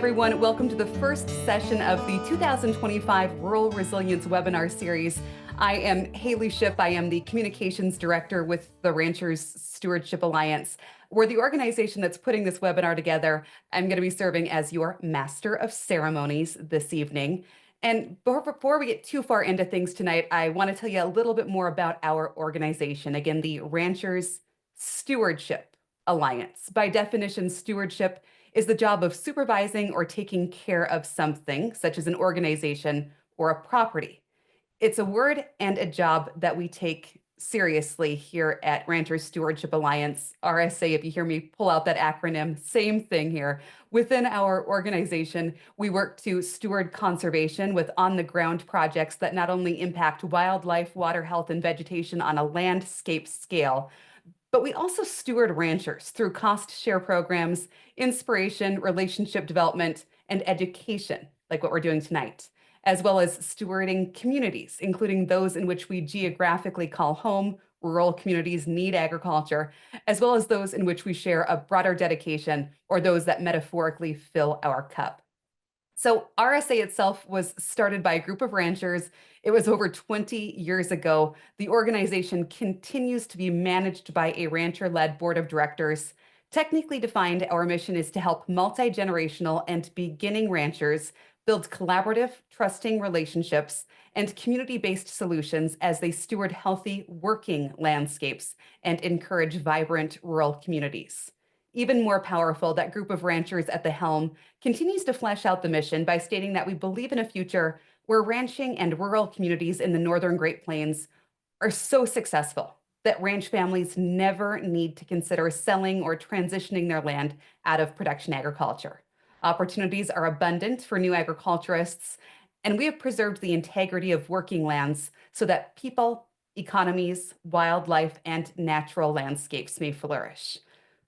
everyone. Welcome to the first session of the 2025 Rural Resilience webinar series. I am Haley Shipp. I am the Communications Director with the Ranchers Stewardship Alliance. We're the organization that's putting this webinar together. I'm going to be serving as your Master of Ceremonies this evening. And before we get too far into things tonight, I want to tell you a little bit more about our organization. Again, the Ranchers Stewardship Alliance. By definition, stewardship is the job of supervising or taking care of something, such as an organization or a property. It's a word and a job that we take seriously here at Ranchers Stewardship Alliance, RSA. If you hear me pull out that acronym, same thing here. Within our organization, we work to steward conservation with on-the-ground projects that not only impact wildlife, water health, and vegetation on a landscape scale, but we also steward ranchers through cost share programs, inspiration, relationship development, and education, like what we're doing tonight, as well as stewarding communities, including those in which we geographically call home. Rural communities need agriculture, as well as those in which we share a broader dedication or those that metaphorically fill our cup. So RSA itself was started by a group of ranchers. It was over 20 years ago. The organization continues to be managed by a rancher-led board of directors. Technically defined, our mission is to help multi-generational and beginning ranchers build collaborative, trusting relationships and community-based solutions as they steward healthy working landscapes and encourage vibrant rural communities. Even more powerful, that group of ranchers at the helm continues to flesh out the mission by stating that we believe in a future where ranching and rural communities in the northern Great Plains are so successful that ranch families never need to consider selling or transitioning their land out of production agriculture. Opportunities are abundant for new agriculturists, and we have preserved the integrity of working lands so that people, economies, wildlife, and natural landscapes may flourish.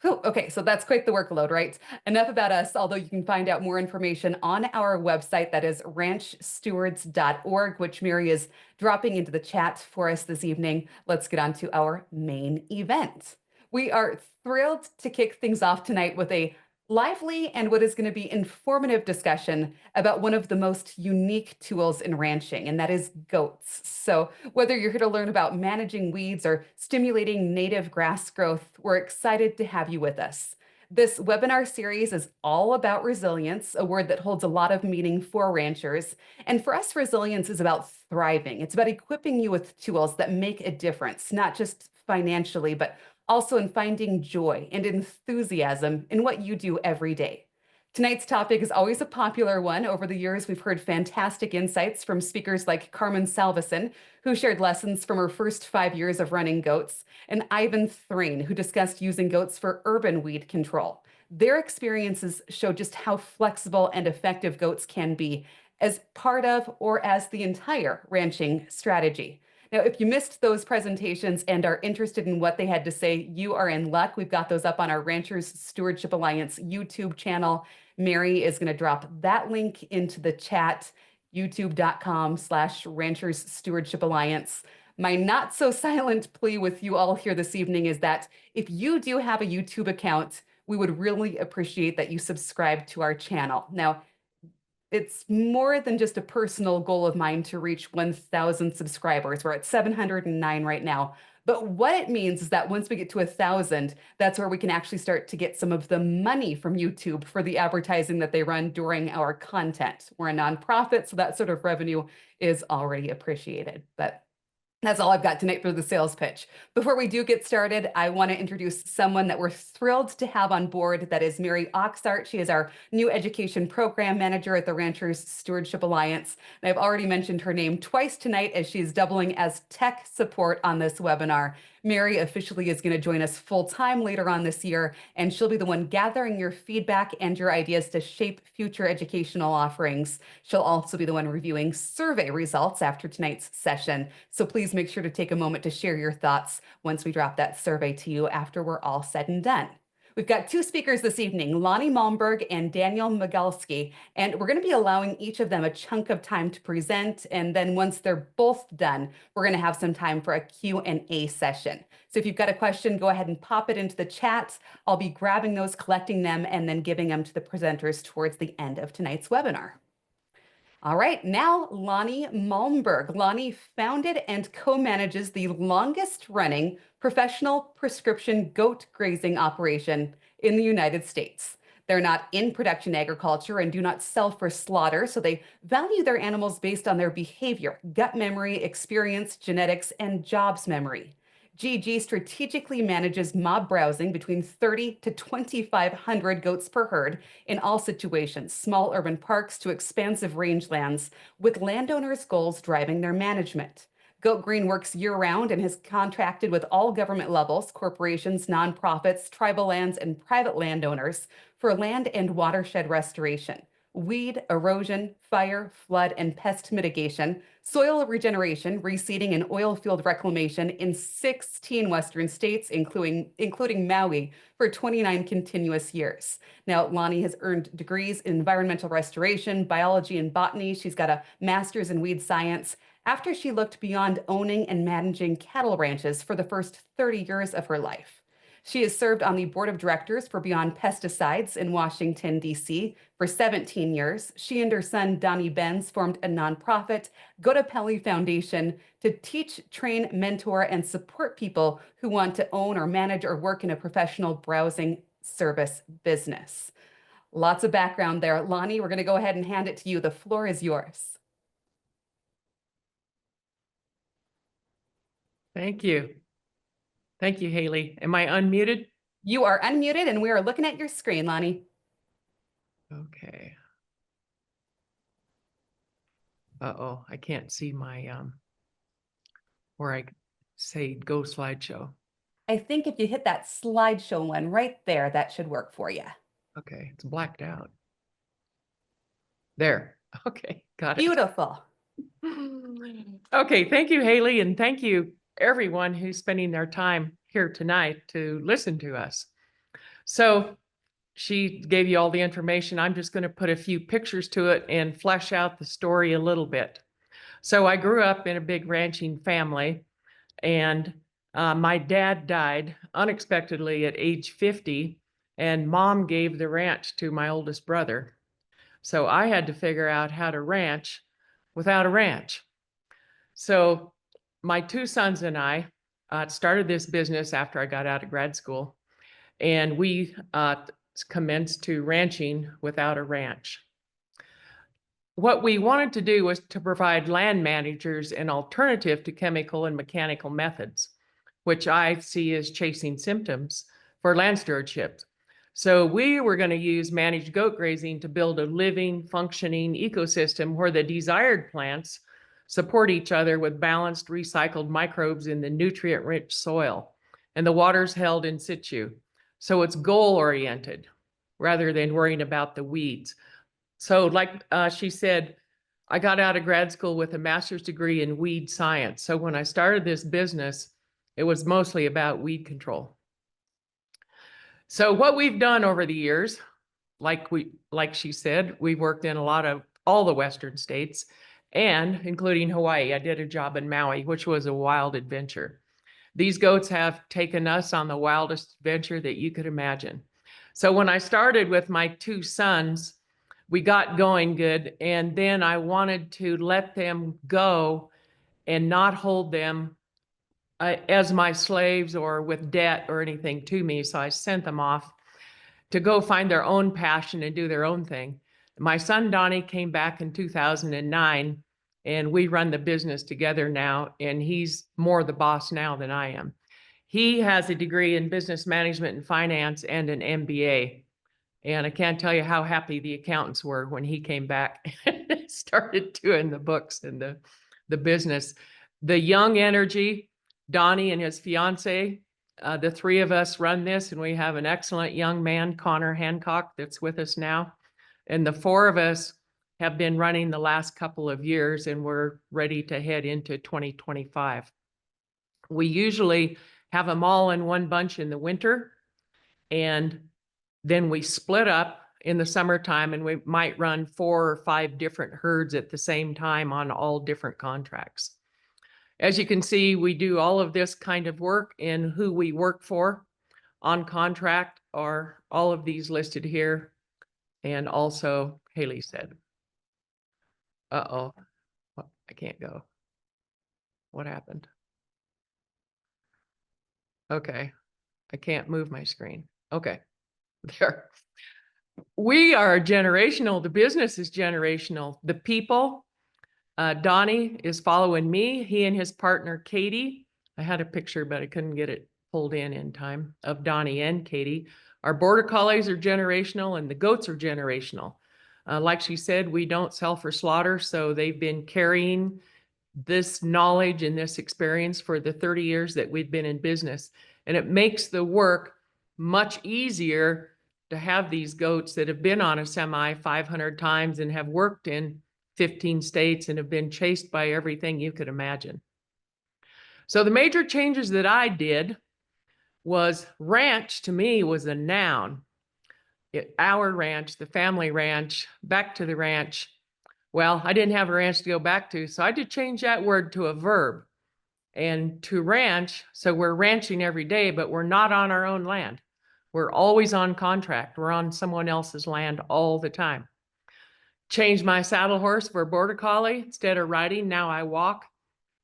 Whew, okay, so that's quite the workload, right? Enough about us, although you can find out more information on our website, that is ranchstewards.org, which Mary is dropping into the chat for us this evening. Let's get on to our main event. We are thrilled to kick things off tonight with a lively and what is going to be informative discussion about one of the most unique tools in ranching, and that is goats. So whether you're here to learn about managing weeds or stimulating native grass growth, we're excited to have you with us. This webinar series is all about resilience, a word that holds a lot of meaning for ranchers. And for us, resilience is about thriving. It's about equipping you with tools that make a difference, not just financially, but also in finding joy and enthusiasm in what you do every day. Tonight's topic is always a popular one. Over the years, we've heard fantastic insights from speakers like Carmen Salveson, who shared lessons from her first 5 years of running goats, and Ivan Thrain, who discussed using goats for urban weed control. Their experiences show just how flexible and effective goats can be as part of or as the entire ranching strategy. Now, if you missed those presentations and are interested in what they had to say, you are in luck. We've got those up on our Ranchers Stewardship Alliance YouTube channel. Mary is going to drop that link into the chat, youtube.com/Ranchers Stewardship Alliance. My not so silent plea with you all here this evening is that if you do have a YouTube account, we would really appreciate that you subscribe to our channel. Now, it's more than just a personal goal of mine to reach 1,000 subscribers. We're at 709 right now. But what it means is that once we get to 1,000, that's where we can actually start to get some of the money from YouTube for the advertising that they run during our content. We're a nonprofit, so that sort of revenue is already appreciated. But that's all I've got tonight for the sales pitch. Before we do get started, I want to introduce someone that we're thrilled to have on board. That is Mary Oxart. She is our new education program manager at the Ranchers Stewardship Alliance. And I've already mentioned her name twice tonight as she's doubling as tech support on this webinar. Mary officially is going to join us full-time later on this year, and she'll be the one gathering your feedback and your ideas to shape future educational offerings. She'll also be the one reviewing survey results after tonight's session. So please make sure to take a moment to share your thoughts once we drop that survey to you after we're all said and done. We've got two speakers this evening, Lani Malmberg and Daniel Magalsky, and we're going to be allowing each of them a chunk of time to present. And then once they're both done, we're going to have some time for a Q&A session. So if you've got a question, go ahead and pop it into the chat. I'll be grabbing those, collecting them, and then giving them to the presenters towards the end of tonight's webinar. All right, now Lani Malmberg. Lani founded and co-manages the longest running professional prescription goat grazing operation in the United States. They're not in production agriculture and do not sell for slaughter, so they value their animals based on their behavior, gut memory, experience, genetics, and jobs memory. GG strategically manages mob browsing between 30 to 2,500 goats per herd in all situations, small urban parks to expansive rangelands, with landowners' goals driving their management. Goat Green works year-round and has contracted with all government levels, corporations, nonprofits, tribal lands, and private landowners for land and watershed restoration, weed, erosion, fire, flood, and pest mitigation, soil regeneration, reseeding, and oil field reclamation in 16 Western states, including Maui, for 29 continuous years. Now, Lani has earned degrees in environmental restoration, biology, and botany. She's got a master's in weed science after she looked beyond owning and managing cattle ranches for the first 30 years of her life. She has served on the board of directors for Beyond Pesticides in Washington, D.C. for 17 years. She and her son, Donnie Benz, formed a nonprofit, Gotapelli Foundation, to teach, train, mentor, and support people who want to own or manage or work in a professional browsing service business. Lots of background there. Lani, we're going to go ahead and hand it to you. The floor is yours. Thank you. Thank you, Haley. Am I unmuted? You are unmuted and we are looking at your screen, Lani. Okay. Uh-oh, I can't see my, where I say go slideshow. I think if you hit that slideshow one right there, that should work for you. Okay, it's blacked out. There. Okay, got it. Beautiful. Okay, thank you, Haley, and thank you everyone who's spending their time here tonight to listen to us. So she gave you all the information. I'm just going to put a few pictures to it and flesh out the story a little bit. So I grew up in a big ranching family, and my dad died unexpectedly at age 50, and mom gave the ranch to my oldest brother. So I had to figure out how to ranch without a ranch. So my two sons and I started this business after I got out of grad school, and we commenced to ranching without a ranch. What we wanted to do was to provide land managers an alternative to chemical and mechanical methods, which I see as chasing symptoms for land stewardship. So we were going to use managed goat grazing to build a living, functioning ecosystem where the desired plants support each other with balanced, recycled microbes in the nutrient-rich soil, and the water's held in situ. So it's goal-oriented rather than worrying about the weeds. So like she said, I got out of grad school with a master's degree in weed science. So when I started this business, it was mostly about weed control. So what we've done over the years, like she said, we've worked in all the Western states, and including Hawaii. I did a job in Maui, which was a wild adventure. These goats have taken us on the wildest adventure that you could imagine. So when I started with my two sons, we got going good, and then I wanted to let them go and not hold them as my slaves or with debt or anything to me. So I sent them off to go find their own passion and do their own thing. My son Donnie came back in 2009, and we run the business together now, and he's more the boss now than I am. He has a degree in business management and finance and an MBA. And I can't tell you how happy the accountants were when he came back and started doing the books and the business. The young energy, Donnie and his fiance, the three of us run this, and we have an excellent young man, Connor Hancock, that's with us now. And the four of us have been running the last couple of years, and we're ready to head into 2025. We usually have them all in one bunch in the winter, and Then we split up in the summertime, and we might run 4 or 5 different herds at the same time on all different contracts. As you can see, we do all of this kind of work, and who we work for on contract are all of these listed here. And also, Haley said, uh-oh, I can't go. What happened? Okay, I can't move my screen. Okay, there. We are generational. The business is generational. The people, Donnie is following me. He and his partner, Katie. I had a picture, but I couldn't get it pulled in time of Donnie and Katie. Our border collies are generational, and the goats are generational. Like she said, we don't sell for slaughter, so they've been carrying this knowledge and this experience for the 30 years that we've been in business. And it makes the work much easier to have these goats that have been on a semi 500 times and have worked in 15 states and have been chased by everything you could imagine. So the major changes that I did was ranch to me was a noun. Our ranch, the family ranch, back to the ranch. Well, I didn't have a ranch to go back to, so I did change that word to a verb. And to ranch, so we're ranching every day, but we're not on our own land. We're always on contract. We're on someone else's land all the time. Changed my saddle horse for a border collie. Instead of riding, now I walk.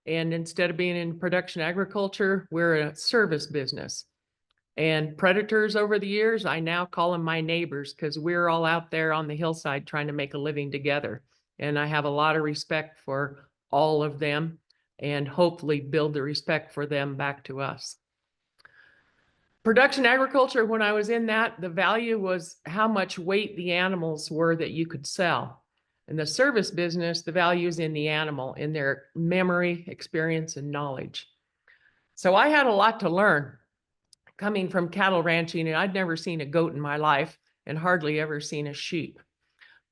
And instead of being in production agriculture, we're a service business. And predators over the years, I now call them my neighbors, because we're all out there on the hillside trying to make a living together. And I have a lot of respect for all of them, and hopefully build the respect for them back to us. Production agriculture, when I was in that, the value was how much weight the animals were that you could sell. In the service business, the value is in the animal, in their memory, experience, and knowledge. So I had a lot to learn coming from cattle ranching, and I'd never seen a goat in my life and hardly ever seen a sheep.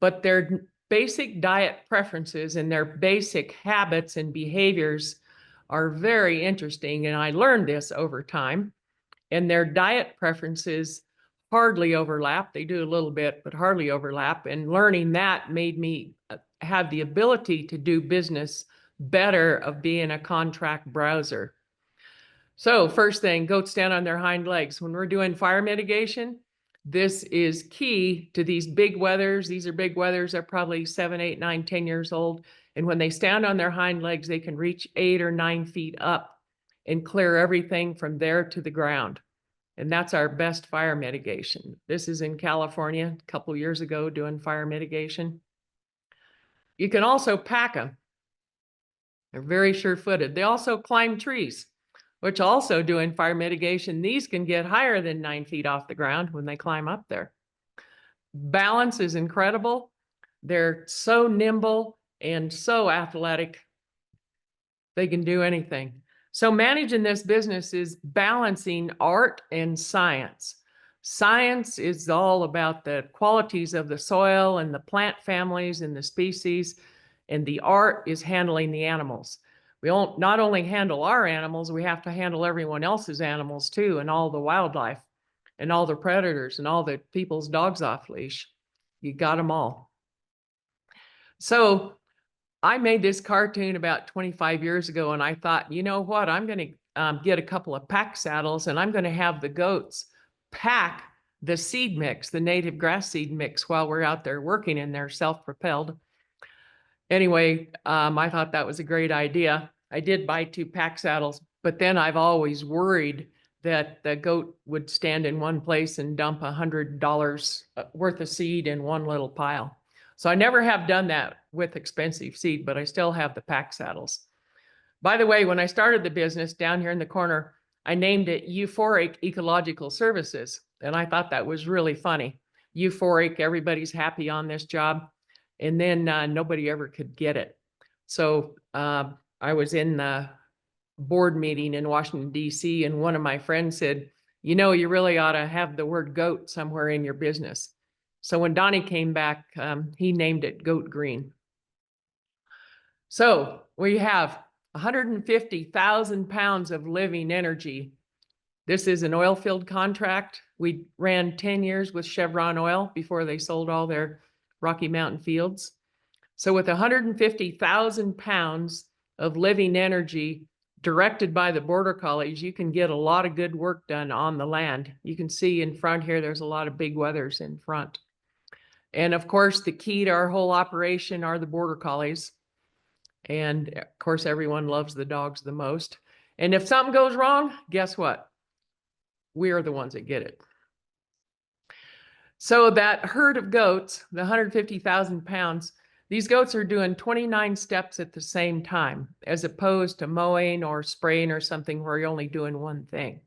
But their basic diet preferences and their basic habits and behaviors are very interesting. And I learned this over time. And their diet preferences hardly overlap. They do a little bit, but hardly overlap. And learning that made me have the ability to do business better of being a contract browser. So first thing, goats stand on their hind legs. When we're doing fire mitigation, this is key to these big wethers. These are big wethers. They're probably 7, 8, 9, 10 years old. And when they stand on their hind legs, they can reach 8 or 9 feet up and clear everything from there to the ground. And that's our best fire mitigation. This is in California a couple years ago doing fire mitigation. You can also pack them. They're very sure-footed. They also climb trees, which also doing fire mitigation. These can get higher than 9 feet off the ground when they climb up there. Balance is incredible. They're so nimble and so athletic. They can do anything. So managing this business is balancing art and science. Science is all about the qualities of the soil and the plant families and the species, and the art is handling the animals. We don't not only handle our animals, we have to handle everyone else's animals too, and all the wildlife and all the predators and all the people's dogs off leash. You got them all. So I made this cartoon about 25 years ago, and I thought, you know what, I'm going to get a couple of pack saddles, and I'm going to have the goats pack the seed mix, the native grass seed mix, while we're out there working, and they're self-propelled. Anyway, I thought that was a great idea. I did buy 2 pack saddles, but then I've always worried that the goat would stand in one place and dump $100 worth of seed in one little pile. So I never have done that with expensive seed, but I still have the pack saddles. By the way, when I started the business down here in the corner, I named it Euphoric Ecological Services. And I thought that was really funny. Euphoric, everybody's happy on this job. And then nobody ever could get it. So I was in the board meeting in Washington, D.C., and one of my friends said, you know, you really ought to have the word goat somewhere in your business. So when Donnie came back, he named it Goat Green. So we have 150,000 pounds of living energy. This is an oil field contract. We ran 10 years with Chevron oil before they sold all their Rocky Mountain fields. So with 150,000 pounds of living energy directed by the border collies, you can get a lot of good work done on the land. You can see in front here, there's a lot of big wethers in front. And of course, the key to our whole operation are the border collies. And of course, everyone loves the dogs the most. And if something goes wrong, guess what? We are the ones that get it. So that herd of goats, the 150,000 pounds, these goats are doing 29 steps at the same time, as opposed to mowing or spraying or something where you're only doing one thing.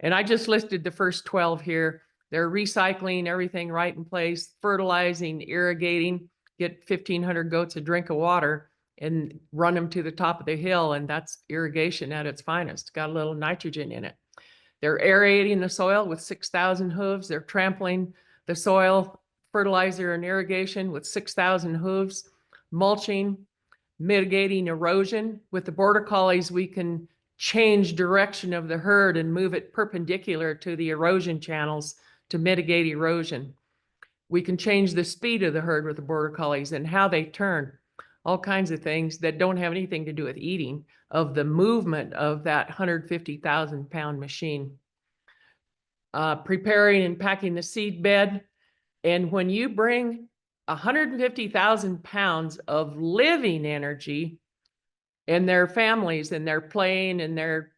And I just listed the first 12 here. They're recycling everything right in place, fertilizing, irrigating, get 1,500 goats a drink of water and run them to the top of the hill. And that's irrigation at its finest. It's got a little nitrogen in it. They're aerating the soil with 6,000 hooves. They're trampling the soil, fertilizer and irrigation with 6,000 hooves, mulching, mitigating erosion. With the border collies, we can change direction of the herd and move it perpendicular to the erosion channels to mitigate erosion. We can change the speed of the herd with the border collies and how they turn, all kinds of things that don't have anything to do with eating, of the movement of that 150,000 pound machine. Preparing and packing the seed bed. And when you bring 150,000 pounds of living energy, and their families, and they're playing, and they're,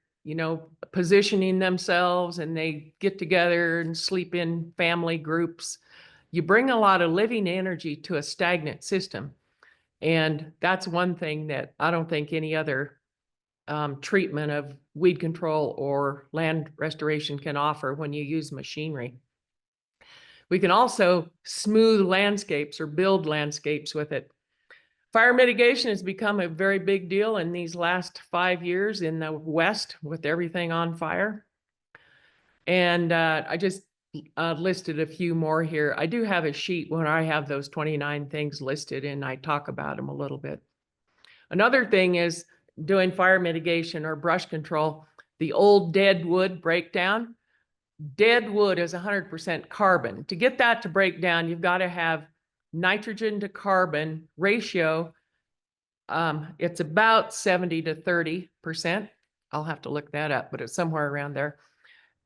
positioning themselves, and they get together and sleep in family groups, you bring a lot of living energy to a stagnant system. And that's one thing that I don't think any other treatment of weed control or land restoration can offer when you use machinery. We can also smooth landscapes or build landscapes with it. Fire mitigation has become a very big deal in these last 5 years in the West with everything on fire. And I just listed a few more here. I do have a sheet when I have those 29 things listed, and I talk about them a little bit. Another thing is doing fire mitigation or brush control. The old dead wood breakdown. Dead wood is 100% carbon. To get that to break down, you've got to have nitrogen to carbon ratio. It's about 70 to 30%. I'll have to look that up, but it's somewhere around there.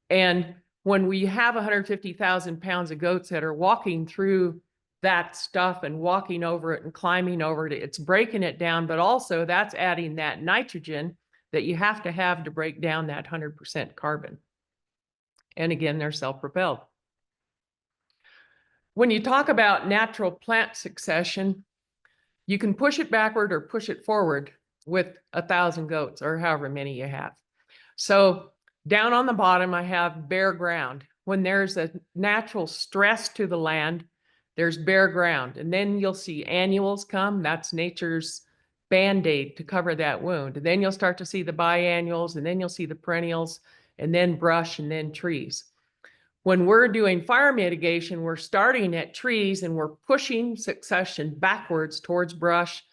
And when we have 150,000 pounds of goats that are walking through that stuff and walking over it and climbing over it, it's breaking it down, but also that's adding that nitrogen that you have to break down that 100% carbon. And again, they're self-propelled. When you talk about natural plant succession, you can push it backward or push it forward with 1,000 goats or however many you have. So down on the bottom, I have bare ground. When there's a natural stress to the land, there's bare ground. And then you'll see annuals come. That's nature's Band-Aid to cover that wound. And then you'll start to see the biannuals, and then you'll see the perennials, and then brush, and then trees. When we're doing fire mitigation, we're starting at trees and we're pushing succession backwards towards brush,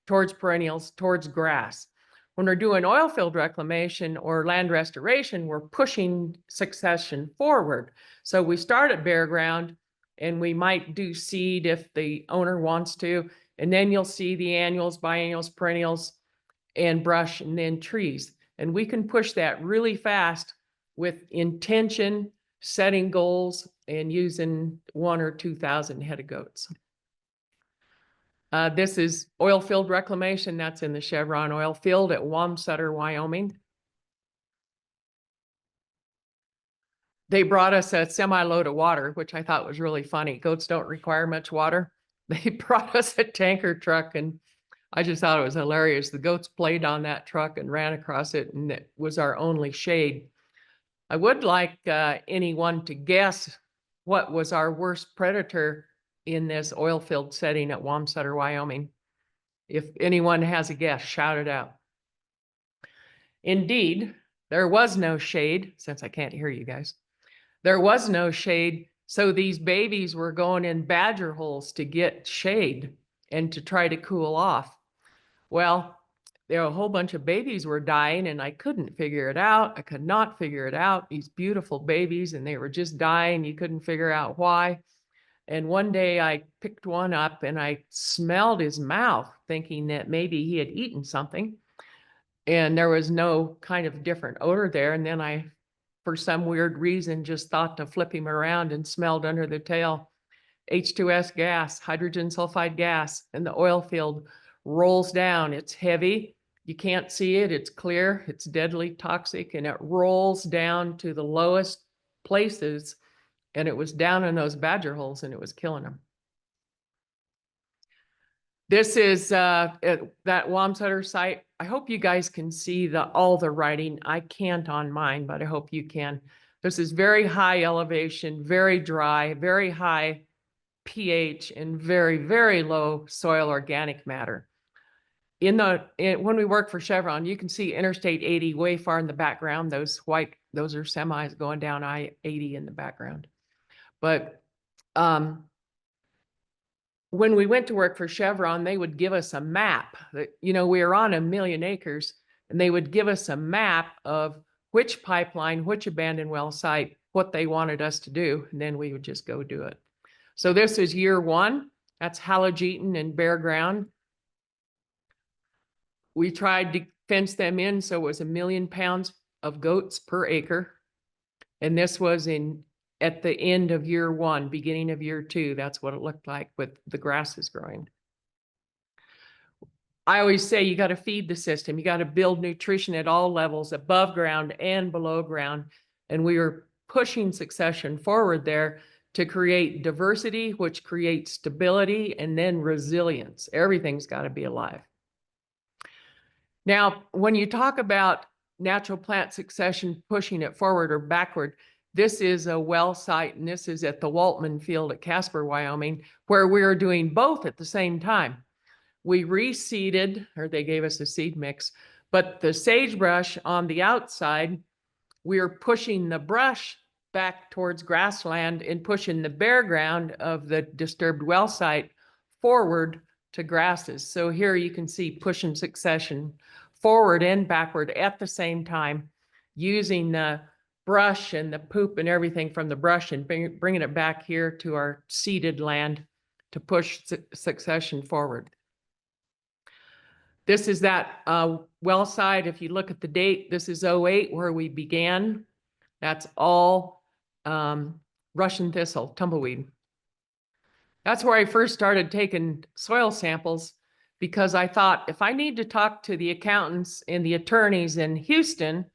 towards perennials, towards grass. When we're doing oil field reclamation or land restoration, we're pushing succession forward. So we start at bare ground and we might do seed if the owner wants to, and then you'll see the annuals, biennials, perennials, and brush, and then trees. And we can push that really fast with intention, setting goals, and using 1,000 or 2,000 head of goats. This is oil field reclamation. That's in the Chevron oil field at Wamsutter, Wyoming. They brought us a semi-load of water, which I thought was really funny. Goats don't require much water. They brought us a tanker truck, and I just thought it was hilarious. The goats played on that truck and ran across it, and it was our only shade. I would like anyone to guess what was our worst predator in this oil field setting at Wamsutter, Wyoming. If anyone has a guess, shout it out. Indeed, there was no shade, since I can't hear you guys. There was no shade, so these babies were going in badger holes to get shade and to try to cool off. Well, there were a whole bunch of babies were dying, and I couldn't figure it out. I could not figure it out. These beautiful babies, and they were just dying. You couldn't figure out why. And one day I picked one up and I smelled his mouth, thinking that maybe he had eaten something. And there was no kind of different odor there. And then I, for some weird reason, just thought to flip him around and smelled under the tail H2S gas, hydrogen sulfide gas, and the oil field rolls down. It's heavy. You can't see it. It's clear. It's deadly toxic, and it rolls down to the lowest places. And it was down in those badger holes, and it was killing them. This is at that Wamsutter site. I hope you guys can see all the writing. I can't on mine, but I hope you can. This is very high elevation, very dry, very high pH, and very, very low soil organic matter. When we work for Chevron, you can see Interstate 80 way far in the background. Those are semis going down I-80 in the background. But when we went to work for Chevron, they would give us a map that, we were on 1 million acres, and they would give us a map of which pipeline, which abandoned well site, what they wanted us to do, and then we would just go do it. So this is year 1. That's halogeton and bare ground. We tried to fence them in, so it was 1 million pounds of goats per acre. And this was at the end of year 1, beginning of year 2. That's what it looked like with the grasses growing. I always say you got to feed the system. You got to build nutrition at all levels, above ground and below ground. And we were pushing succession forward there to create diversity, which creates stability, and then resilience. Everything's got to be alive. Now, when you talk about natural plant succession, pushing it forward or backward, this is a well site, and this is at the Waltman Field at Casper, Wyoming, where we are doing both at the same time. We reseeded, or they gave us a seed mix, but the sagebrush on the outside, we are pushing the brush back towards grassland and pushing the bare ground of the disturbed well site forward to grasses. So here you can see pushing succession forward and backward at the same time, using the brush and the poop and everything from the brush and bringing it back here to our seeded land to push succession forward. This is that well site. If you look at the date, this is 08 where we began. That's all Russian thistle, tumbleweed. That's where I first started taking soil samples, because I thought, if I need to talk to the accountants and the attorneys in Houston,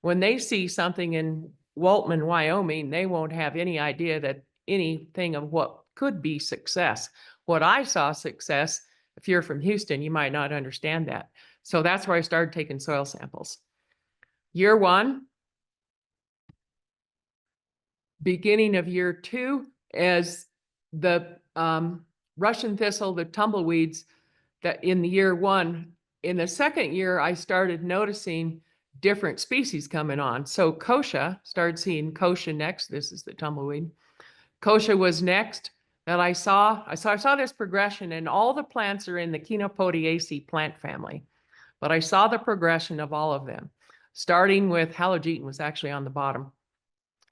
when they see something in Waltman, Wyoming, they won't have any idea that anything of what could be success. What I saw success, if you're from Houston, you might not understand that. So that's where I started taking soil samples. Year 1, beginning of year 2, as the Russian thistle, the tumbleweeds, that in the year 1, in the second year, I started noticing different species coming on. So kochia, started seeing kochia next. This is the tumbleweed. Kochia was next that I saw this progression, and all the plants are in the Chenopodiaceae plant family, but I saw the progression of all of them, starting with halogeton was actually on the bottom.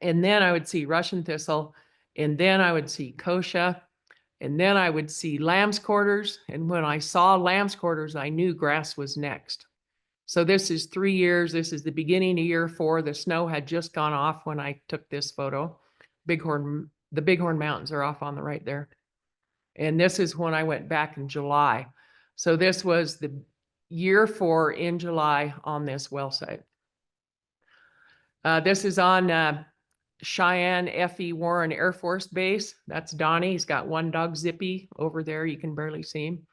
And then I would see Russian thistle, and then I would see kochia, and then I would see lamb's quarters. And when I saw lamb's quarters, I knew grass was next. So this is 3 years. This is the beginning of year 4. The snow had just gone off when I took this photo. The Bighorn Mountains are off on the right there. And this is when I went back in July. So this was the year 4 in July on this well site. This is on Cheyenne F.E. Warren Air Force Base. That's Donnie. He's got one dog, Zippy, over there. You can barely see him.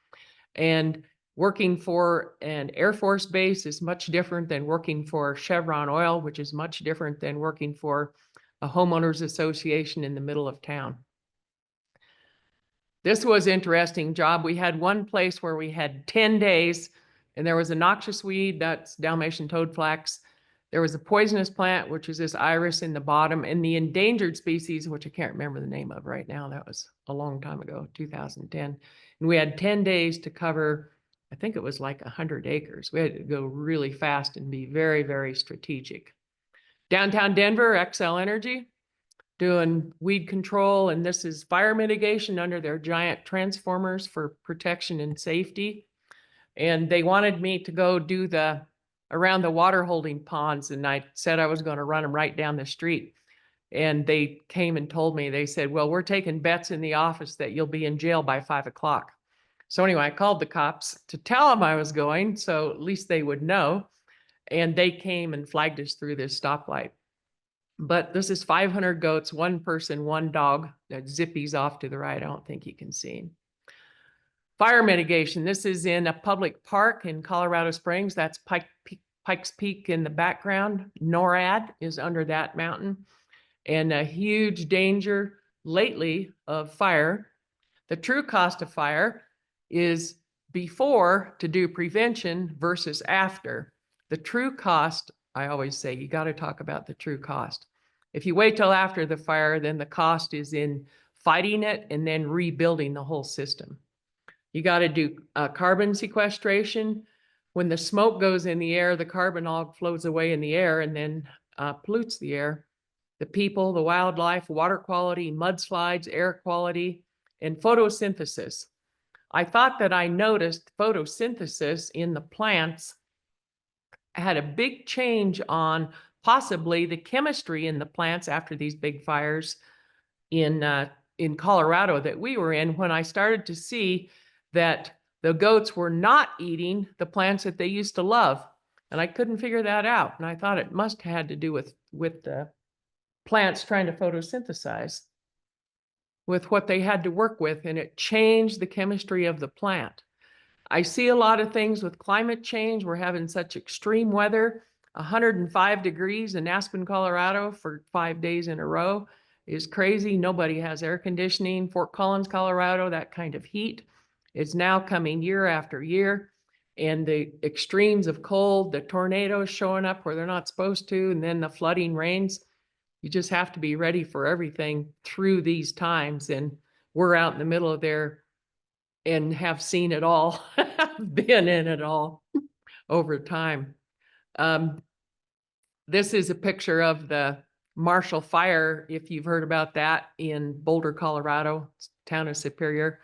And working for an Air Force base is much different than working for Chevron Oil, which is much different than working for a homeowners association in the middle of town. This was an interesting job. We had one place where we had 10 days, and there was a noxious weed, that's Dalmatian toadflax. There was a poisonous plant, which is this iris in the bottom, and the endangered species, which I can't remember the name of right now. That was a long time ago, 2010. And we had 10 days to cover I think it was like 100 acres. We had to go really fast and be very, very strategic. Downtown Denver, XL Energy, doing weed control, and this is fire mitigation under their giant transformers for protection and safety. And they wanted me to go do around the water holding ponds, and I said I was going to run them right down the street. And they came and told me, they said, well, we're taking bets in the office that you'll be in jail by 5 o'clock. So anyway, I called the cops to tell them I was going, so at least they would know. And they came and flagged us through this stoplight. But this is 500 goats, one person, one dog. That Zippy's off to the right. I don't think you can see him. Fire mitigation. This is in a public park in Colorado Springs. That's Pikes Peak in the background. NORAD is under that mountain. And a huge danger lately of fire. The true cost of fire is before to do prevention versus after. The true cost, I always say, you got to talk about the true cost. If you wait till after the fire, then the cost is in fighting it and then rebuilding the whole system. You got to do carbon sequestration. When the smoke goes in the air, the carbon all floats away in the air and then pollutes the air. The people, the wildlife, water quality, mudslides, air quality, and photosynthesis. I thought that I noticed photosynthesis in the plants had a big change on possibly the chemistry in the plants after these big fires in Colorado that we were in, when I started to see that the goats were not eating the plants that they used to love. And I couldn't figure that out. And I thought it must have had to do with the plants trying to photosynthesize with what they had to work with, and it changed the chemistry of the plant. I see a lot of things with climate change. We're having such extreme weather. 105 degrees in Aspen, Colorado for 5 days in a row is crazy. Nobody has air conditioning. Fort Collins, Colorado, that kind of heat is now coming year after year. And the extremes of cold, the tornadoes showing up where they're not supposed to, and then the flooding rains. You just have to be ready for everything through these times. And we're out in the middle of there and have seen it all, been in it all over time. This is a picture of the Marshall Fire, if you've heard about that, in Boulder, Colorado, town of Superior.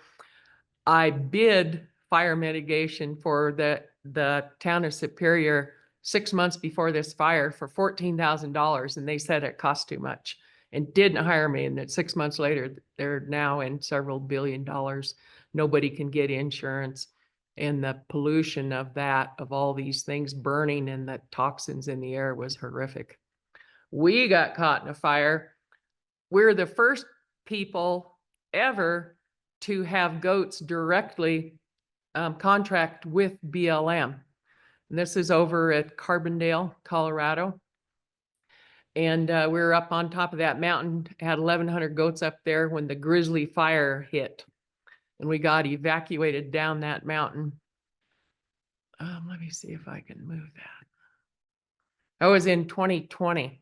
I bid fire mitigation for the town of Superior 6 months before this fire for $14,000, and they said it cost too much and didn't hire me. And then 6 months later, they're now in several $1 billion. Nobody can get insurance. And the pollution of that, of all these things burning and the toxins in the air was horrific. We got caught in a fire. We're the first people ever to have goats directly contract with BLM. And this is over at Carbondale, Colorado. And we were up on top of that mountain, had 1,100 goats up there when the grizzly fire hit. And we got evacuated down that mountain. Let me see if I can move that. I was in 2020.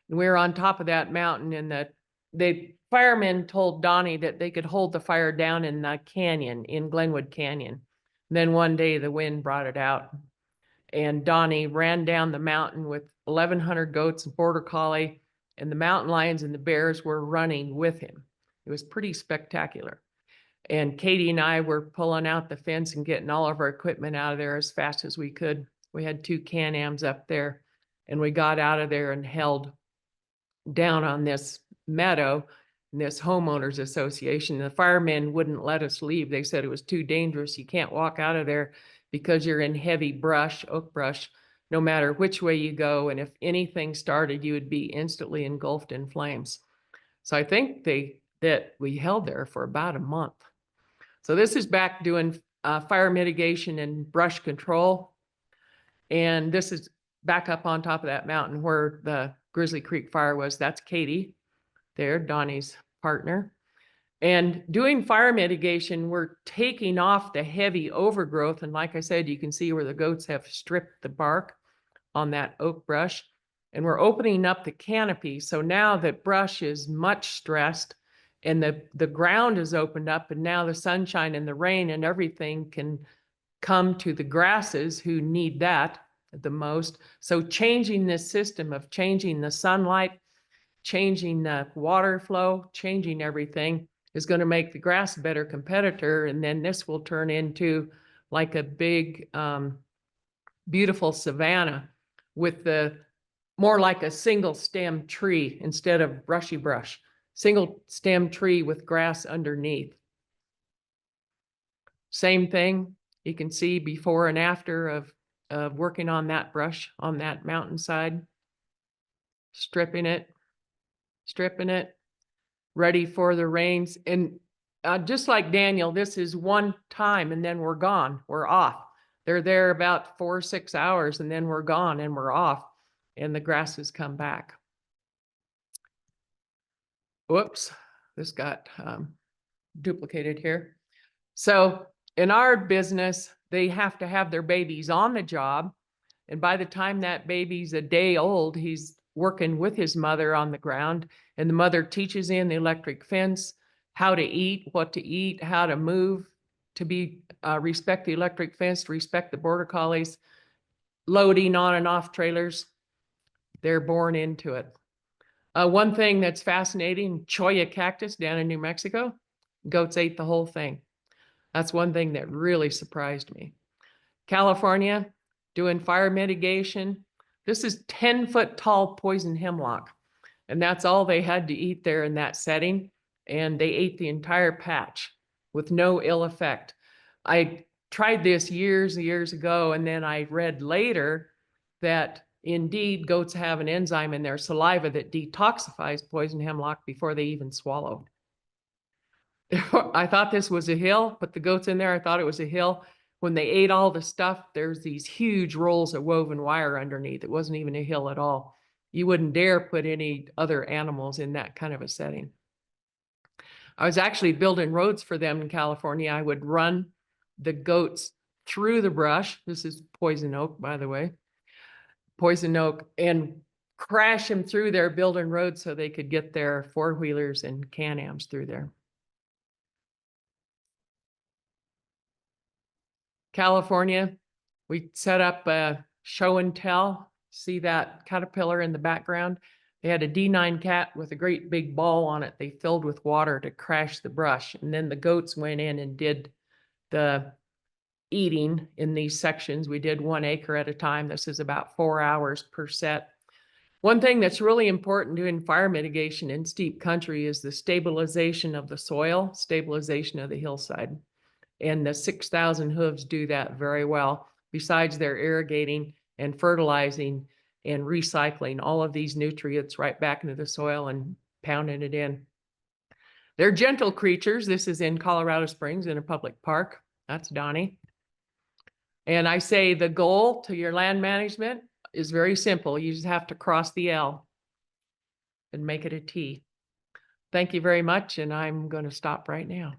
And we were on top of that mountain, and the firemen told Donnie that they could hold the fire down in the canyon, in Glenwood Canyon. And then one day the wind brought it out. And Donnie ran down the mountain with 1,100 goats and border collie, and the mountain lions and the bears were running with him. It was pretty spectacular. And Katie and I were pulling out the fence and getting all of our equipment out of there as fast as we could. We had 2 Can-Ams up there, and we got out of there and held down on this meadow in this homeowners association. The firemen wouldn't let us leave. They said it was too dangerous. You can't walk out of there because you're in heavy brush, oak brush, no matter which way you go. And if anything started, you would be instantly engulfed in flames. So I think that we held there for about a month. So this is back doing fire mitigation and brush control. And this is back up on top of that mountain where the Grizzly Creek fire was. That's Katie there, Donnie's partner. And doing fire mitigation, we're taking off the heavy overgrowth. And like I said, you can see where the goats have stripped the bark on that oak brush. And we're opening up the canopy. So now that brush is much stressed and the ground is opened up, and now the sunshine and the rain and everything can come to the grasses who need that the most. So changing this system of changing the sunlight, changing the water flow, changing everything is going to make the grass a better competitor. And then this will turn into like a big, beautiful savanna with the more like a single stem tree instead of brushy brush, single stem tree with grass underneath. Same thing, you can see before and after of working on that brush on that mountainside, stripping it, ready for the rains. And just like Daniel, this is one time and then we're gone, we're off. They're there about 4 or 6 hours and then we're gone and we're off and the grasses come back. Whoops, this got duplicated here. So in our business, they have to have their babies on the job. And by the time that baby's a day old, he's working with his mother on the ground. And the mother teaches him the electric fence, how to eat, what to eat, how to move, to be respect the electric fence, to respect the border collies, loading on and off trailers. They're born into it. One thing that's fascinating, cholla cactus down in New Mexico, goats ate the whole thing. That's one thing that really surprised me. California, doing fire mitigation. This is 10-foot tall poison hemlock. And that's all they had to eat there in that setting. And they ate the entire patch with no ill effect. I tried this years and years ago, and then I read later that indeed goats have an enzyme in their saliva that detoxifies poison hemlock before they even swallow. I thought this was a hill, but the goats in there, I thought it was a hill. When they ate all the stuff, there's these huge rolls of woven wire underneath. It wasn't even a hill at all. You wouldn't dare put any other animals in that kind of a setting. I was actually building roads for them in California. I would run the goats through the brush. This is poison oak, by the way. Poison oak, and crash them through there, building roads so they could get their four-wheelers and Can-Ams through there. California, we set up a show and tell. See that caterpillar in the background? They had a D9 cat with a great big ball on it. They filled with water to crash the brush. And then the goats went in and did the eating in these sections. We did 1 acre at a time. This is about 4 hours per set. One thing that's really important doing fire mitigation in steep country is the stabilization of the soil, stabilization of the hillside. And the 6,000 hooves do that very well. Besides their irrigating and fertilizing and recycling all of these nutrients right back into the soil and pounding it in. They're gentle creatures. This is in Colorado Springs in a public park. That's Donnie. And I say the goal to your land management is very simple. You just have to cross the L and make it a T. Thank you very much. And I'm going to stop right now.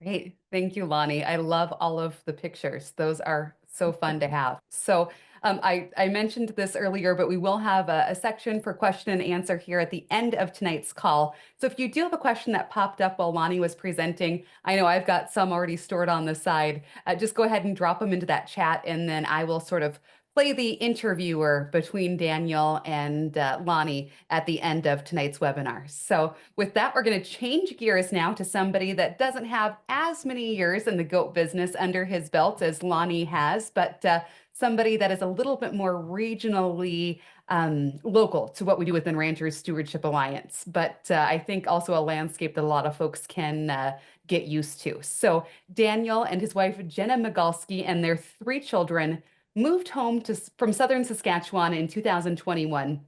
Great. Thank you, Lani. I love all of the pictures. Those are so fun to have. So I mentioned this earlier, but we will have a section for question and answer here at the end of tonight's call. So if you do have a question that popped up while Lani was presenting, I know I've got some already stored on the side. Just go ahead and drop them into that chat, and then I will sort of play the interviewer between Daniel and Lani at the end of tonight's webinar. So with that, we're going to change gears now to somebody that doesn't have as many years in the goat business under his belt as Lani has, but somebody that is a little bit more regionally local to what we do within Ranchers Stewardship Alliance, but I think also a landscape that a lot of folks can get used to. So Daniel and his wife, Jenna Magalsky, and their 3 children moved home from southern Saskatchewan in 2021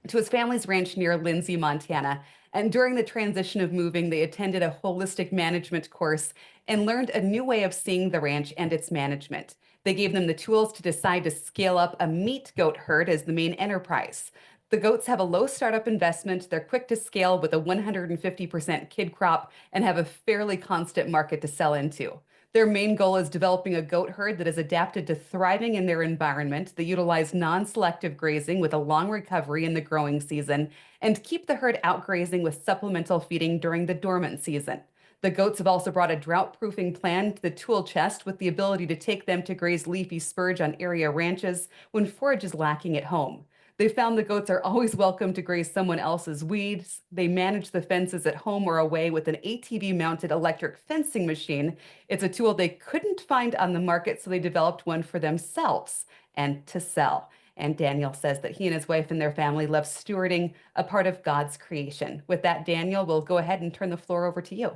to his family's ranch near Lindsay, Montana. And during the transition of moving, they attended a holistic management course and learned a new way of seeing the ranch and its management. They gave them the tools to decide to scale up a meat goat herd as the main enterprise. The goats have a low startup investment, they're quick to scale with a 150% kid crop, and have a fairly constant market to sell into. Their main goal is developing a goat herd that is adapted to thriving in their environment. They utilize non-selective grazing with a long recovery in the growing season and keep the herd out grazing with supplemental feeding during the dormant season. The goats have also brought a drought-proofing plan to the tool chest with the ability to take them to graze leafy spurge on area ranches when forage is lacking at home. They found the goats are always welcome to graze someone else's weeds. They manage the fences at home or away with an ATV-mounted electric fencing machine. It's a tool they couldn't find on the market, so they developed one for themselves and to sell. And Daniel says that he and his wife and their family love stewarding a part of God's creation. With that, Daniel, we'll go ahead and turn the floor over to you.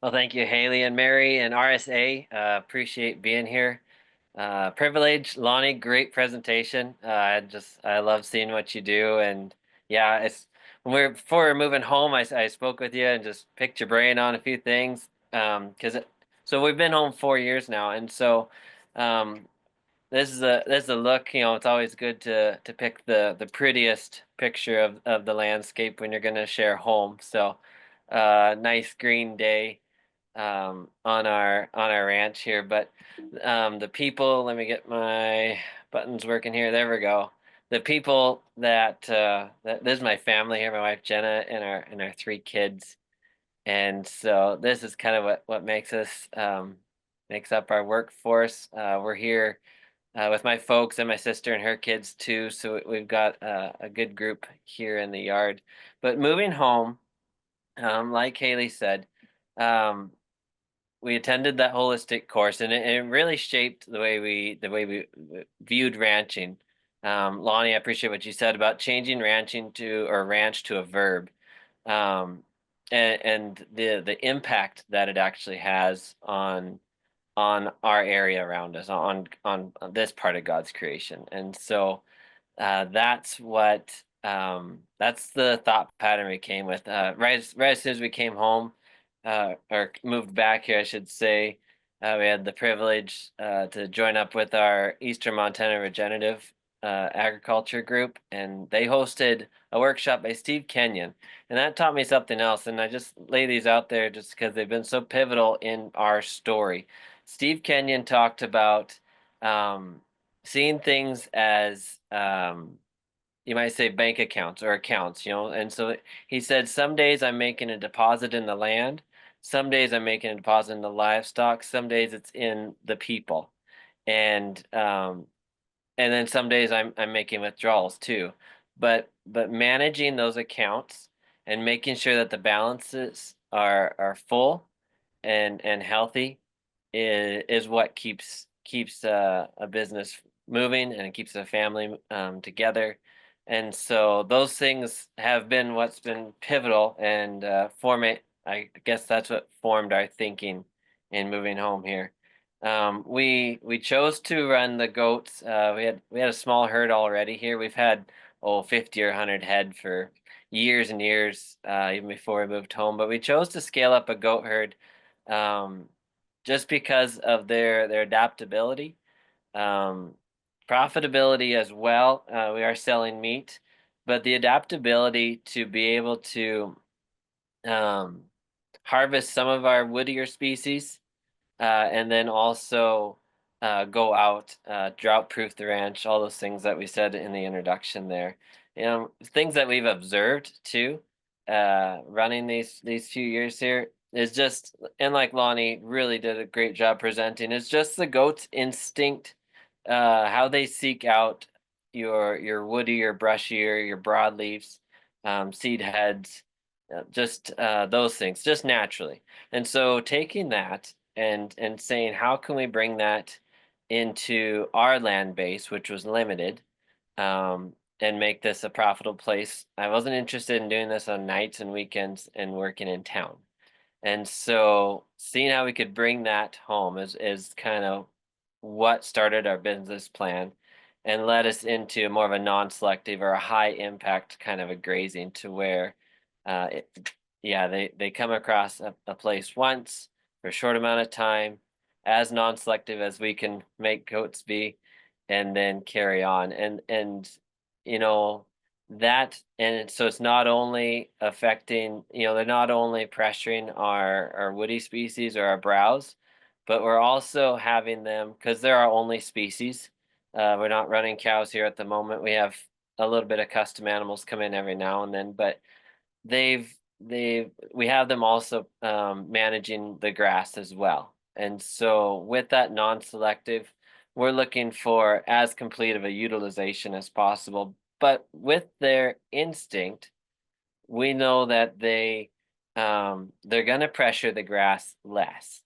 Well, thank you, Haley and Mary and RSA. Appreciate being here. Privilege, Lonnie, great presentation. I love seeing what you do, and yeah, it's before we're moving home, I spoke with you and just picked your brain on a few things. So we've been home 4 years now, and so this is a look. It's always good to pick the prettiest picture of the landscape when you're going to share home. So, nice green day on our ranch here. But the people, let me get my buttons working here. There we go. The people that this is my family here, my wife Jenna and our three kids. And so this is kind of what makes us makes up our workforce. We're here with my folks and my sister and her kids too. So we've got a good group here in the yard. But moving home, like Haley said, um, we attended that holistic course, and it really shaped the way we viewed ranching. Lonnie, I appreciate what you said about changing ranching to or ranch to a verb, um, and the impact that it actually has on our area around us, on this part of God's creation. And so that's the thought pattern we came with. Right as soon as we came home, or moved back here, I should say, we had the privilege to join up with our Eastern Montana Regenerative Agriculture group, and they hosted a workshop by Steve Kenyon, and that taught me something else. And I just lay these out there just because they've been so pivotal in our story. Steve Kenyon talked about seeing things as you might say bank accounts or accounts, and so he said, some days I'm making a deposit in the land, some days I'm making a deposit in the livestock, some days it's in the people, and then some days I'm making withdrawals too. But managing those accounts and making sure that the balances are full and healthy is what keeps a business moving, and it keeps a family together. And so those things have been what's been pivotal and form it. I guess that's what formed our thinking in moving home here. We chose to run the goats. We had a small herd already here. We've had 50 or 100 head for years and years, even before we moved home. But we chose to scale up a goat herd just because of their adaptability, profitability as well. We are selling meat, but the adaptability to be able to harvest some of our woodier species, and then also go out, drought-proof the ranch, all those things that we said in the introduction there. Things that we've observed too, running these few years here is just, and like Lonnie really did a great job presenting, it's just the goat's instinct, how they seek out your woodier, brushier, your broadleaves, seed heads, just those things, just naturally. And so taking that and saying, how can we bring that into our land base, which was limited, and make this a profitable place. I wasn't interested in doing this on nights and weekends and working in town. And so seeing how we could bring that home is kind of what started our business plan and led us into more of a non-selective or a high impact kind of a grazing, to where they come across a place once for a short amount of time, as non-selective as we can make goats be, and then carry on. And you know that, and so it's not only affecting, they're not only pressuring our woody species or our browse, but we're also having them, because they're our only species. We're not running cows here at the moment. We have a little bit of custom animals come in every now and then, but they've we have them also managing the grass as well. And so with that non-selective, we're looking for as complete of a utilization as possible. But with their instinct, we know that they're going to pressure the grass less.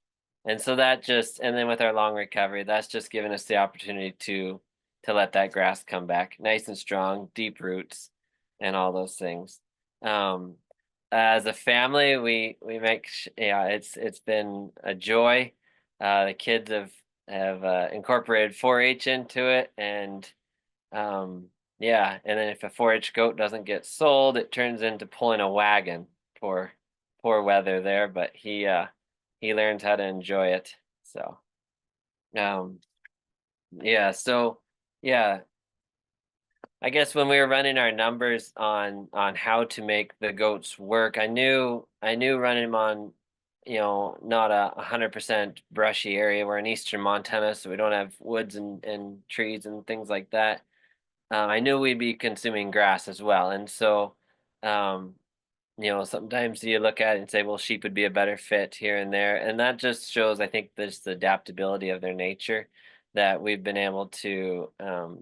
And so that just, and then with our long recovery, that's just given us the opportunity to let that grass come back nice and strong, deep roots, and all those things. As a family, we make yeah, it's been a joy. The kids have incorporated 4-H into it, and um, yeah, and then if a 4-H goat doesn't get sold, it turns into pulling a wagon. Poor weather there, but he learns how to enjoy it. So um, yeah, so yeah, I guess when we were running our numbers on how to make the goats work, I knew running them on, not a 100% brushy area. We're in eastern Montana, so we don't have woods and trees and things like that. I knew we'd be consuming grass as well, and so um, sometimes you look at it and say, well, sheep would be a better fit here and there. And that just shows, I think, this the adaptability of their nature, that we've been able to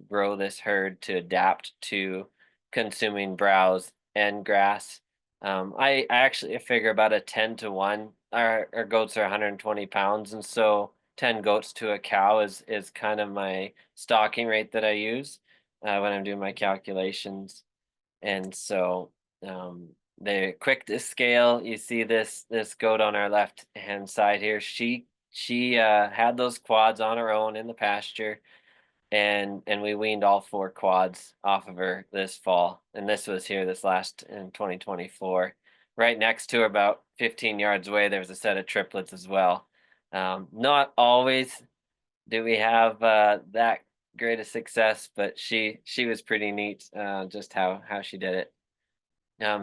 grow this herd to adapt to consuming browse and grass. I actually figure about a 10 to 1. Our goats are 120 pounds. And so 10 goats to a cow is kind of my stocking rate that I use when I'm doing my calculations. And so um, they're quick to scale. You see this goat on our left hand side here. She had those quads on her own in the pasture, and we weaned all 4 quads off of her this fall. And this was here this last in 2024. Right next to her, about 15 yards away, there was a set of triplets as well. Not always do we have that great a success, but she was pretty neat, just how she did it.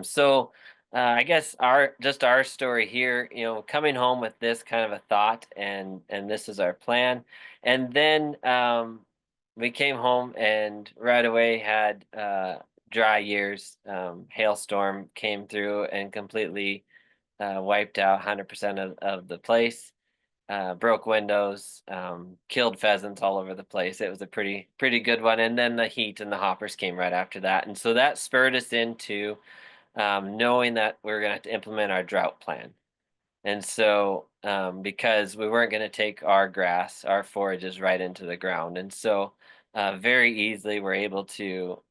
So I guess our story here, coming home with this kind of a thought, and this is our plan, and then we came home and right away had dry years. Hailstorm came through and completely wiped out 100% of the place. Broke windows, killed pheasants all over the place. It was a pretty good one, and then the heat and the hoppers came right after that, and so that spurred us into knowing that we are going to have to implement our drought plan. And so, because we weren't going to take our grass, our forages right into the ground. And so, very easily, we're able to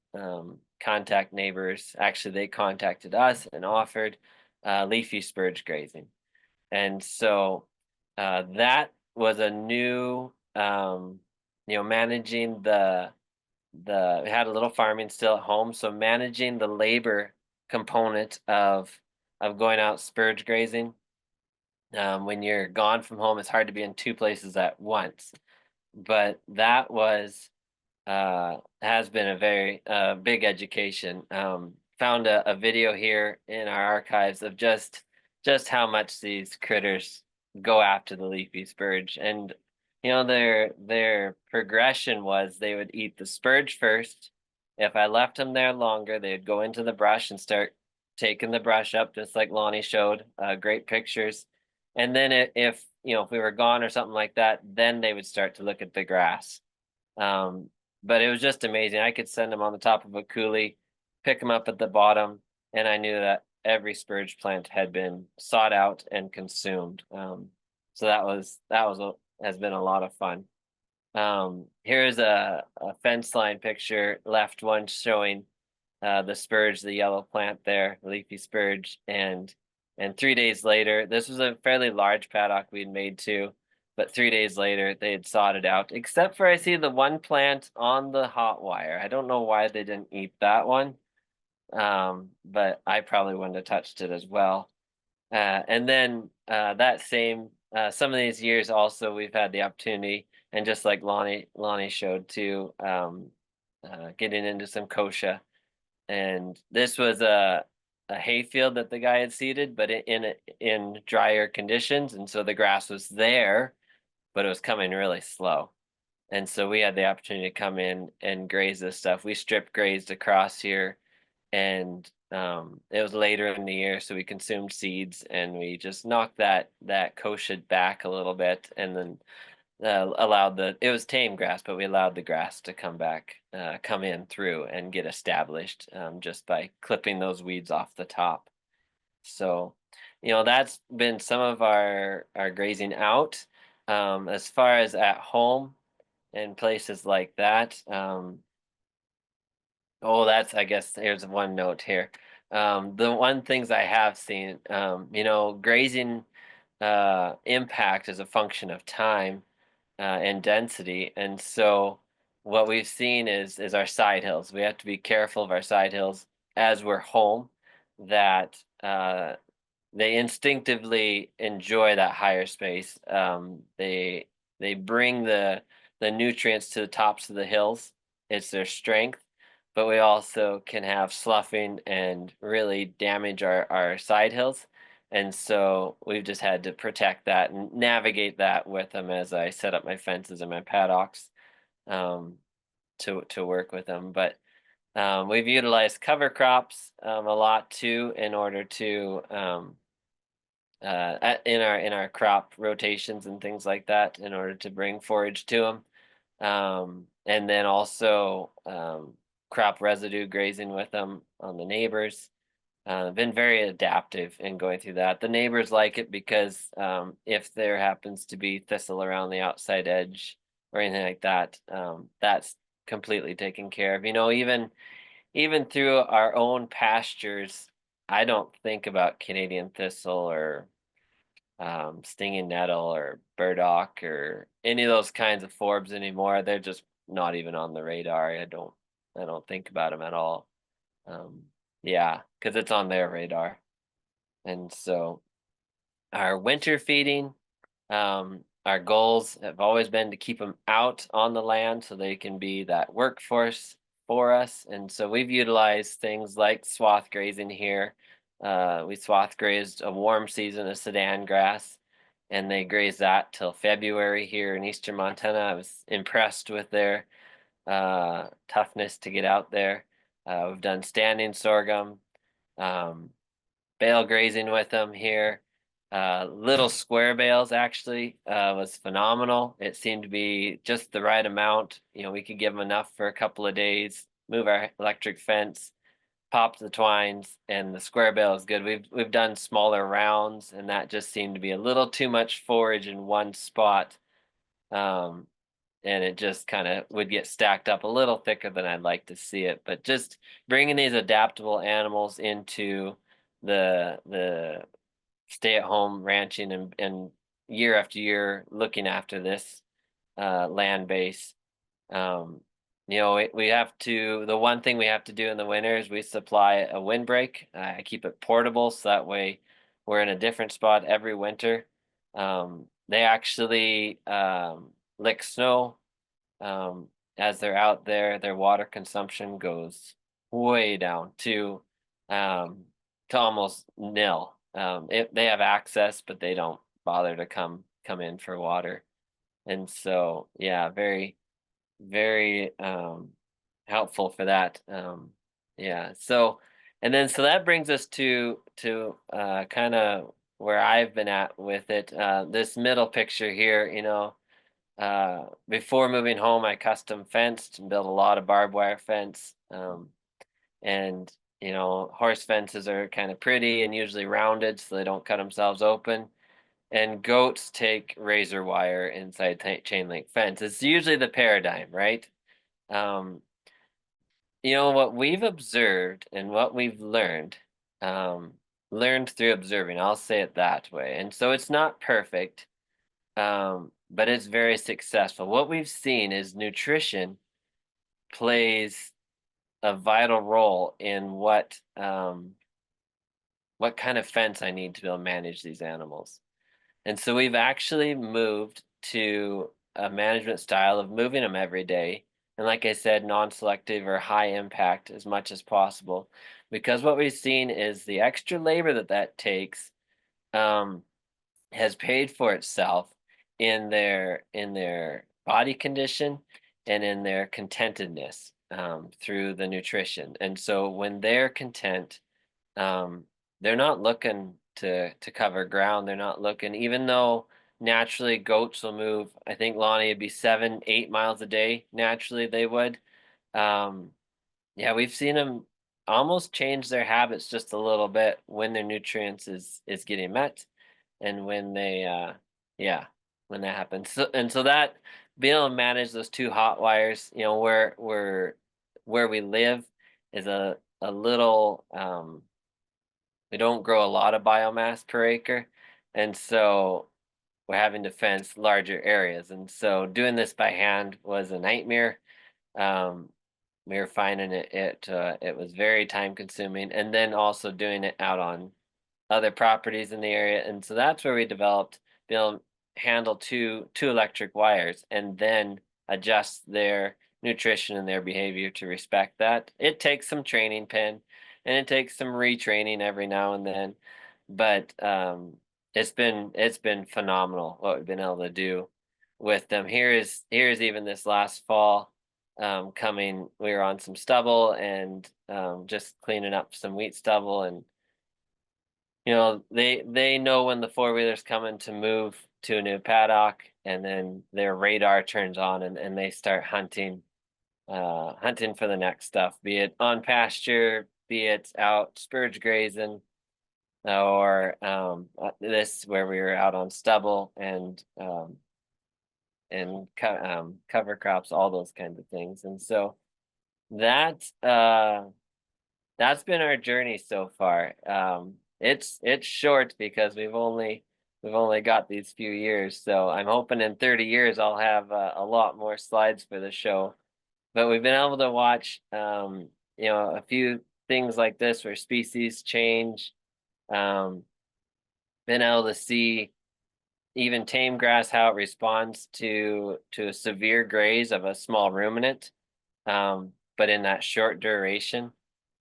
contact neighbors. Actually, they contacted us and offered leafy spurge grazing. And so, that was a new, managing we had a little farming still at home, so managing the labor component of going out spurge grazing. When you're gone from home, it's hard to be in 2 places at once. But that has been a very big education. Found a video here in our archives of just how much these critters go after the leafy spurge, and their progression was they would eat the spurge first. If I left them there longer, they'd go into the brush and start taking the brush up, just like Lonnie showed. Great pictures. And then if we were gone or something like that, then they would start to look at the grass. But it was just amazing. I could send them on the top of a coulee, pick them up at the bottom, and I knew that every spurge plant had been sought out and consumed. So has been a lot of fun. Here's a fence line picture, left one showing the spurge, the yellow plant there, leafy spurge, and 3 days later, this was a fairly large paddock we'd made too, but 3 days later they had sawed it out, except for I see the one plant on the hot wire. I don't know why they didn't eat that one, but I probably wouldn't have touched it as well. And then some of these years also we've had the opportunity, and just like Lonnie showed too, getting into some kochia. And this was a hayfield that the guy had seeded, but in drier conditions, and so the grass was there, but it was coming really slow. And so we had the opportunity to come in and graze this stuff. We strip grazed across here and it was later in the year, so we consumed seeds, and we just knocked that kochia back a little bit, and then allowed it was tame grass, but we allowed the grass to come in through and get established, just by clipping those weeds off the top. So, that's been some of our grazing out. As far as at home and places like that, oh, I guess here's one note here. The one things I have seen, grazing impact is a function of time and density. And so what we've seen is our side hills. We have to be careful of our side hills as we're home, that they instinctively enjoy that higher space. They bring the nutrients to the tops of the hills. It's their strength, but we also can have sloughing and really damage our side hills. And so we've just had to protect that and navigate that with them as I set up my fences and my paddocks, um, to work with them. But we've utilized cover crops a lot too, in order to in our crop rotations and things like that, in order to bring forage to them. And then also crop residue grazing with them on the neighbors. Been very adaptive in going through that. The neighbors like it because if there happens to be thistle around the outside edge or anything like that, that's completely taken care of. Even through our own pastures, I don't think about Canadian thistle or stinging nettle or burdock or any of those kinds of forbs anymore. They're just not even on the radar. I don't think about them at all. Um, yeah, because it's on their radar. And so our winter feeding, our goals have always been to keep them out on the land so they can be that workforce for us. And so we've utilized things like swath grazing here. We swath grazed a warm season of Sudan grass, and they grazed that till February here in eastern Montana. I was impressed with their toughness to get out there. We've done standing sorghum, um, bale grazing with them here. Little square bales actually was phenomenal. It seemed to be just the right amount. We could give them enough for a couple of days, move our electric fence, pop the twines, and the square bale is good. We've done smaller rounds, and that just seemed to be a little too much forage in one spot. Um, and it just kind of would get stacked up a little thicker than I'd like to see it. But just bringing these adaptable animals into the stay-at-home ranching, and year after year looking after this land base. We have to. The one thing we have to do in the winter is we supply a windbreak. I keep it portable so that way we're in a different spot every winter. They actually lick snow as they're out there. Their water consumption goes way down to almost nil. They have access, but they don't bother to come in for water. And so, yeah, very, very helpful for that. Yeah. So that brings us to kind of where I've been at with it. This middle picture here, before moving home, I custom fenced and built a lot of barbed wire fence. And horse fences are kind of pretty and usually rounded so they don't cut themselves open. And goats take razor wire inside chain link fence. It's usually the paradigm, right? Um, what we've observed and what we've learned through observing. I'll say it that way. And so it's not perfect, but it's very successful. What we've seen is nutrition plays a vital role in what kind of fence I need to be able to manage these animals. And so we've actually moved to a management style of moving them every day. And like I said, non-selective or high impact as much as possible. Because what we've seen is the extra labor that takes has paid for itself in their body condition and in their contentedness. through the nutrition. And so when they're content, um, they're not looking to cover ground. They're not looking, even though naturally goats will move. I think Lonnie would be 7, 8 miles a day. Naturally, they would. Um, yeah, we've seen them almost change their habits just a little bit when their nutrients is getting met, and when they yeah, when that happens. So, and so that being able to manage those two hot wires, where we live is a little we don't grow a lot of biomass per acre, and so we're having to fence larger areas. And so doing this by hand was a nightmare. Um, we were finding it was very time consuming, and then also doing it out on other properties in the area. And so that's where we developed be able to handle two electric wires and then adjust their nutrition and their behavior to respect that. It takes some training, Pen, and it takes some retraining every now and then, but it's been phenomenal what we've been able to do with them. Here's even this last fall, coming, we were on some stubble and just cleaning up some wheat stubble. And they know when the four-wheeler's coming to move to a new paddock, and then their radar turns on, and they start hunting for the next stuff, be it on pasture, be it out spurge grazing, or this where we were out on stubble and cover crops, all those kinds of things. And so that that's been our journey so far. It's short because we've only got these few years. So I'm hoping in 30 years I'll have a lot more slides for the show. But we've been able to watch, a few things like this where species change. Been able to see even tame grass, how it responds to a severe graze of a small ruminant, but in that short duration,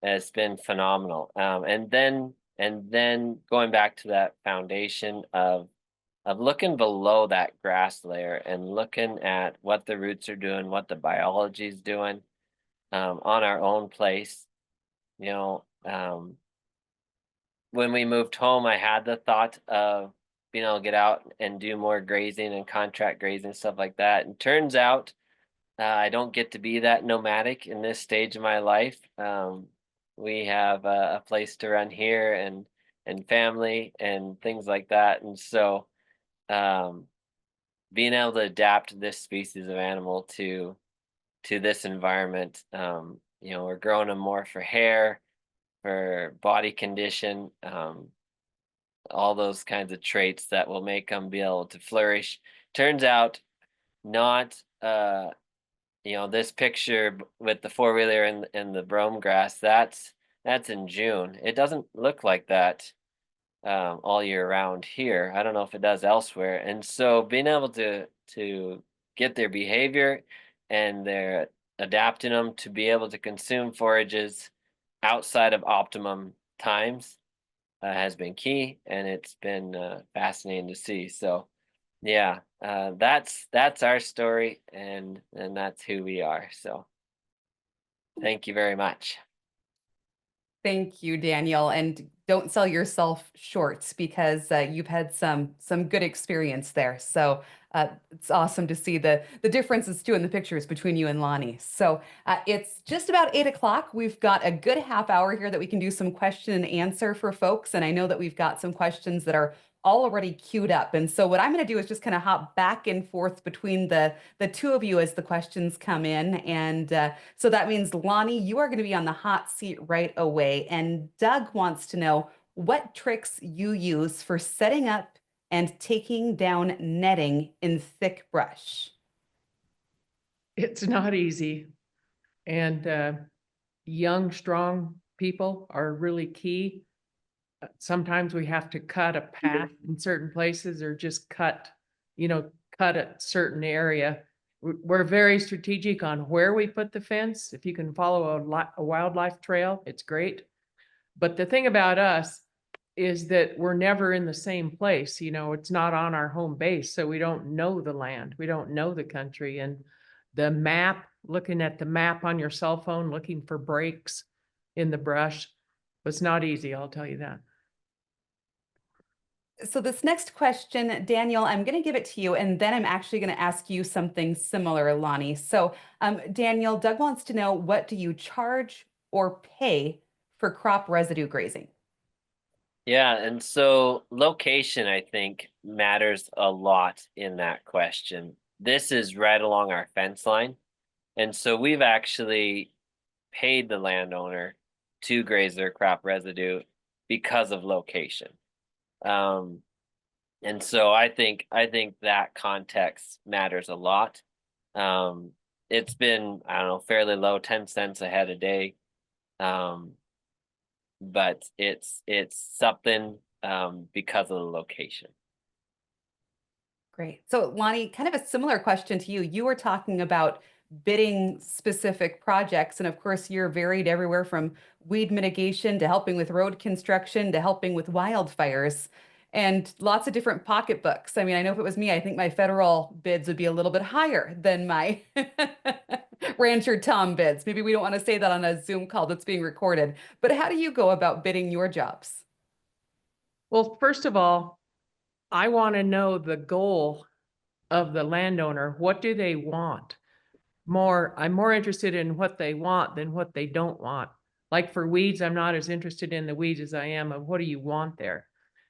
has been phenomenal. And then going back to that foundation of looking below that grass layer and looking at what the roots are doing, what the biology is doing, on our own place. When we moved home, I had the thought of being able to get out and do more grazing and contract grazing, stuff like that. And turns out I don't get to be that nomadic in this stage of my life. We have a place to run here, and family and things like that. And so being able to adapt this species of animal to this environment, we're growing them more for hair, for body condition, all those kinds of traits that will make them be able to flourish. Turns out not, this picture with the four-wheeler and the brome grass, that's in June. It doesn't look like that all year round here. I don't know if it does elsewhere. And so being able to get their behavior and their adapting them to be able to consume forages outside of optimum times has been key, and it's been fascinating to see. So yeah, that's our story, and that's who we are. So thank you very much. Thank you, Daniel. And don't sell yourself short, because you've had some good experience there. So it's awesome to see the differences too in the pictures between you and Lani. So it's just about 8 o'clock. We've got a good half hour here that we can do some question and answer for folks. And I know that we've got some questions that are already queued up. And so what I'm going to do is just kind of hop back and forth between the two of you as the questions come in. And so that means, Lani, you are going to be on the hot seat right away. And Doug wants to know what tricks you use for setting up and taking down netting in thick brush. It's not easy. And young, strong people are really key. Sometimes we have to cut a path in certain places, or just cut a certain area. We're very strategic on where we put the fence. If you can follow a wildlife trail, it's great. But the thing about us is that we're never in the same place. It's not on our home base, so we don't know the land, we don't know the country. And the map, looking at the map on your cell phone, looking for breaks in the brush was not easy, I'll tell you that. So this next question, Daniel, I'm going to give it to you, and then I'm actually going to ask you something similar, Lani. So, Daniel, Doug wants to know, what do you charge or pay for crop residue grazing? Yeah, and so location, I think, matters a lot in that question. This is right along our fence line. And so we've actually paid the landowner to graze their crop residue because of location. Um, and so I think that context matters a lot. Um, it's been, I don't know, fairly low, 10 cents a head a day. Um, but it's something because of the location. Great. So, Lani, kind of a similar question to you. You were talking about bidding specific projects. And of course, you're varied everywhere from weed mitigation to helping with road construction to helping with wildfires and lots of different pocketbooks. I mean, I know if it was me, I think my federal bids would be a little bit higher than my Rancher Tom bids. Maybe we don't want to say that on a Zoom call that's being recorded. But how do you go about bidding your jobs? Well, first of all, I want to know the goal of the landowner. What do they want? I'm more interested in what they want than what they don't want. Like for weeds, I'm not as interested in the weeds as I am of what do you want there.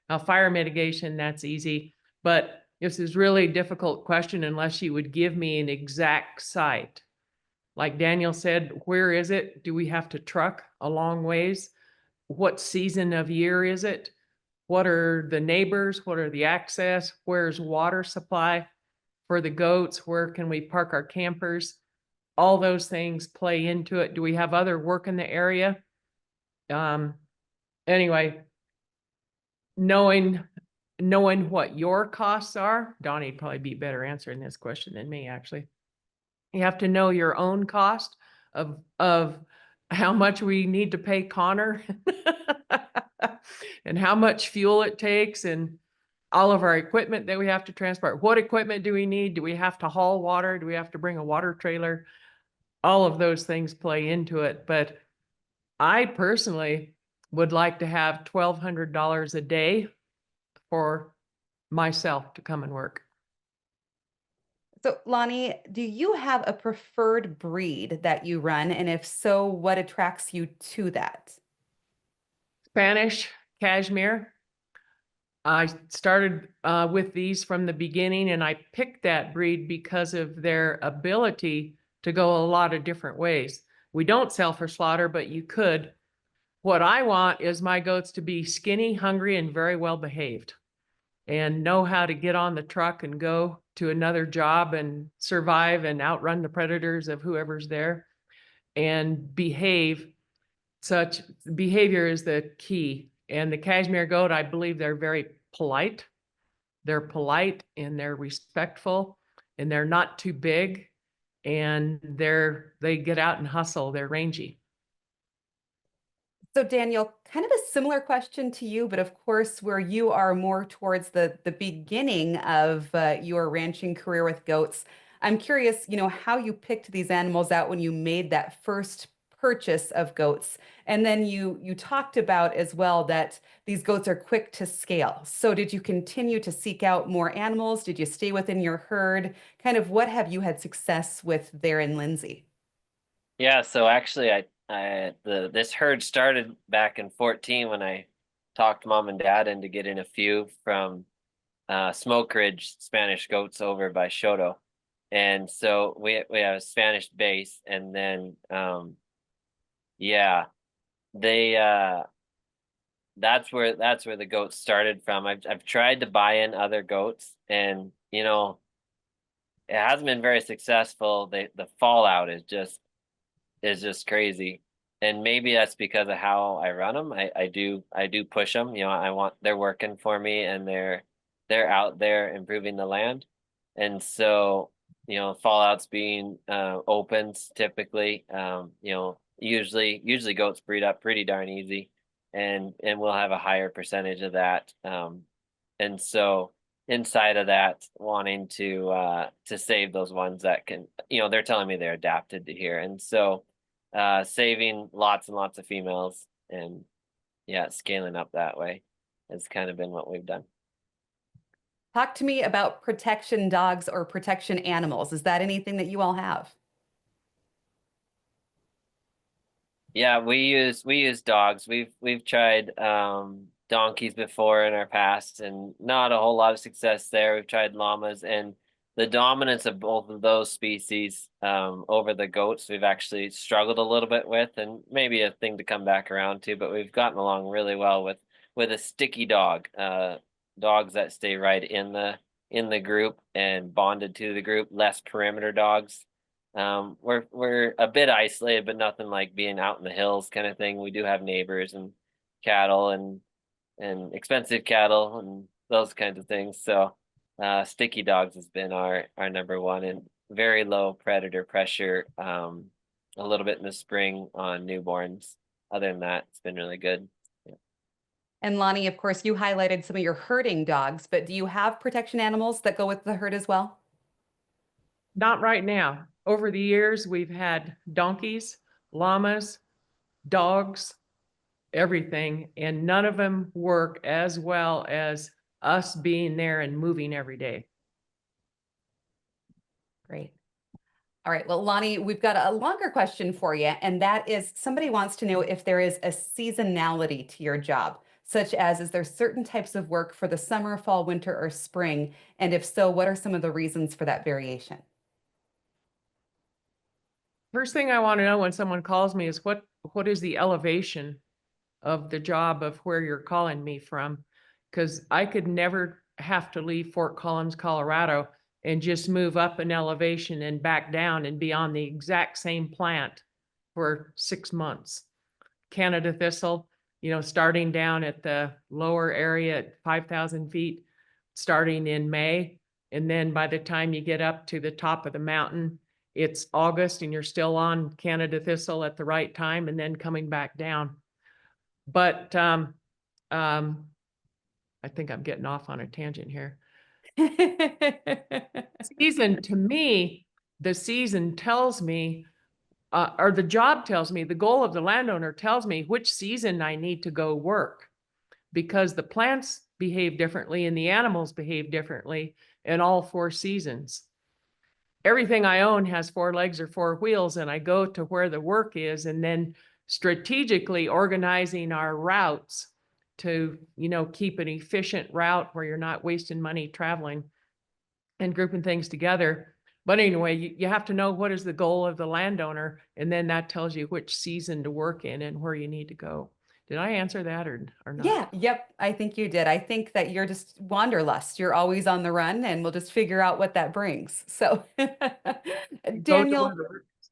Now, fire mitigation, that's easy, but this is really a difficult question unless you would give me an exact site. Like Daniel said, where is it? Do we have to truck a long ways? What season of year is it? What are the neighbors? What are the access? Where's water supply for the goats? Where can we park our campers? All those things play into it. Do we have other work in the area? Anyway, knowing what your costs are, Donnie'd probably be better answering this question than me, actually. You have to know your own cost of how much we need to pay Connor and how much fuel it takes and all of our equipment that we have to transport. What equipment do we need? Do we have to haul water? Do we have to bring a water trailer? All of those things play into it. But I personally would like to have $1,200 a day for myself to come and work. So, Lani, do you have a preferred breed that you run? And if so, what attracts you to that? Spanish cashmere. I started with these from the beginning, and I picked that breed because of their ability to go a lot of different ways. We don't sell for slaughter, but you could. What I want is my goats to be skinny, hungry, and very well behaved, and know how to get on the truck and go to another job and survive and outrun the predators of whoever's there and behave. Such behavior is the key. And the cashmere goat, I believe they're very polite. They're polite and they're respectful and they're not too big and they get out and hustle. They're rangy. So, Daniel, kind of a similar question to you, but of course, where you are more towards the beginning of your ranching career with goats, I'm curious, how you picked these animals out when you made that first purchase of goats. And then you talked about as well that these goats are quick to scale. So did you continue to seek out more animals? Did you stay within your herd? Kind of what have you had success with there in Lindsay? Yeah, so actually this herd started back in 14 when I talked mom and dad into getting a few from Smoke Ridge Spanish goats over by Shoto. And so we have a Spanish base, and then yeah, they that's where the goats started from. I've tried to buy in other goats, and it hasn't been very successful. The fallout is just crazy. And maybe that's because of how I run them. I do push them. They're working for me, and they're out there improving the land. And so, fallouts being opens typically, usually goats breed up pretty darn easy, and we'll have a higher percentage of that. And so inside of that, wanting to save those ones that can, they're telling me they're adapted to here. And so saving lots and lots of females and yeah, scaling up that way has kind of been what we've done. Talk to me about protection dogs or protection animals. Is that anything that you all have? Yeah, we use dogs. We've tried donkeys before in our past and not a whole lot of success there. We've tried llamas, and the dominance of both of those species over the goats we've actually struggled a little bit with, and maybe a thing to come back around to, but we've gotten along really well with a sticky dog. Dogs that stay right in the group and bonded to the group, less perimeter dogs. We're a bit isolated, but nothing like being out in the hills kind of thing. We do have neighbors and cattle and expensive cattle and those kinds of things. So sticky dogs has been our number one, and very low predator pressure. A little bit in the spring on newborns. Other than that, it's been really good. Yeah. And Lani, of course, you highlighted some of your herding dogs, but do you have protection animals that go with the herd as well? Not right now. Over the years, we've had donkeys, llamas, dogs, everything, and none of them work as well as us being there and moving every day. Great. All right. Well, Lani, we've got a longer question for you, and that is somebody wants to know if there is a seasonality to your job, such as is there certain types of work for the summer, fall, winter, or spring? And if so, what are some of the reasons for that variation? First thing I want to know when someone calls me is what is the elevation of the job of where you're calling me from? Because I could never have to leave Fort Collins, Colorado, and just move up an elevation and back down and be on the exact same plant for 6 months. Canada thistle, starting down at the lower area at 5,000 feet, starting in May. And then by the time you get up to the top of the mountain, it's August and you're still on Canada thistle at the right time and then coming back down. But I think I'm getting off on a tangent here. Season, to me, the season tells me, or the job tells me, the goal of the landowner tells me which season I need to go work, because the plants behave differently and the animals behave differently in all 4 seasons. Everything I own has 4 legs or 4 wheels, and I go to where the work is, and then strategically organizing our routes to, keep an efficient route where you're not wasting money traveling and grouping things together. But anyway, you have to know what is the goal of the landowner, and then that tells you which season to work in and where you need to go. Did I answer that or not? Yeah, yep, I think you did. I think that you're just wanderlust. You're always on the run, and we'll just figure out what that brings. So, Daniel,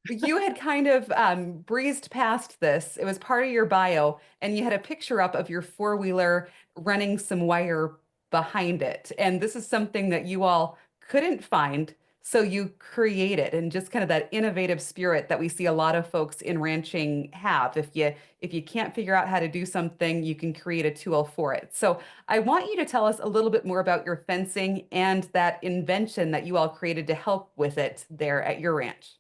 you had kind of breezed past this. It was part of your bio, and you had a picture up of your 4-wheeler running some wire behind it. And this is something that you all couldn't find, so you created, and just kind of that innovative spirit that we see a lot of folks in ranching have. If you can't figure out how to do something, you can create a tool for it. So I want you to tell us a little bit more about your fencing and that invention that you all created to help with it there at your ranch.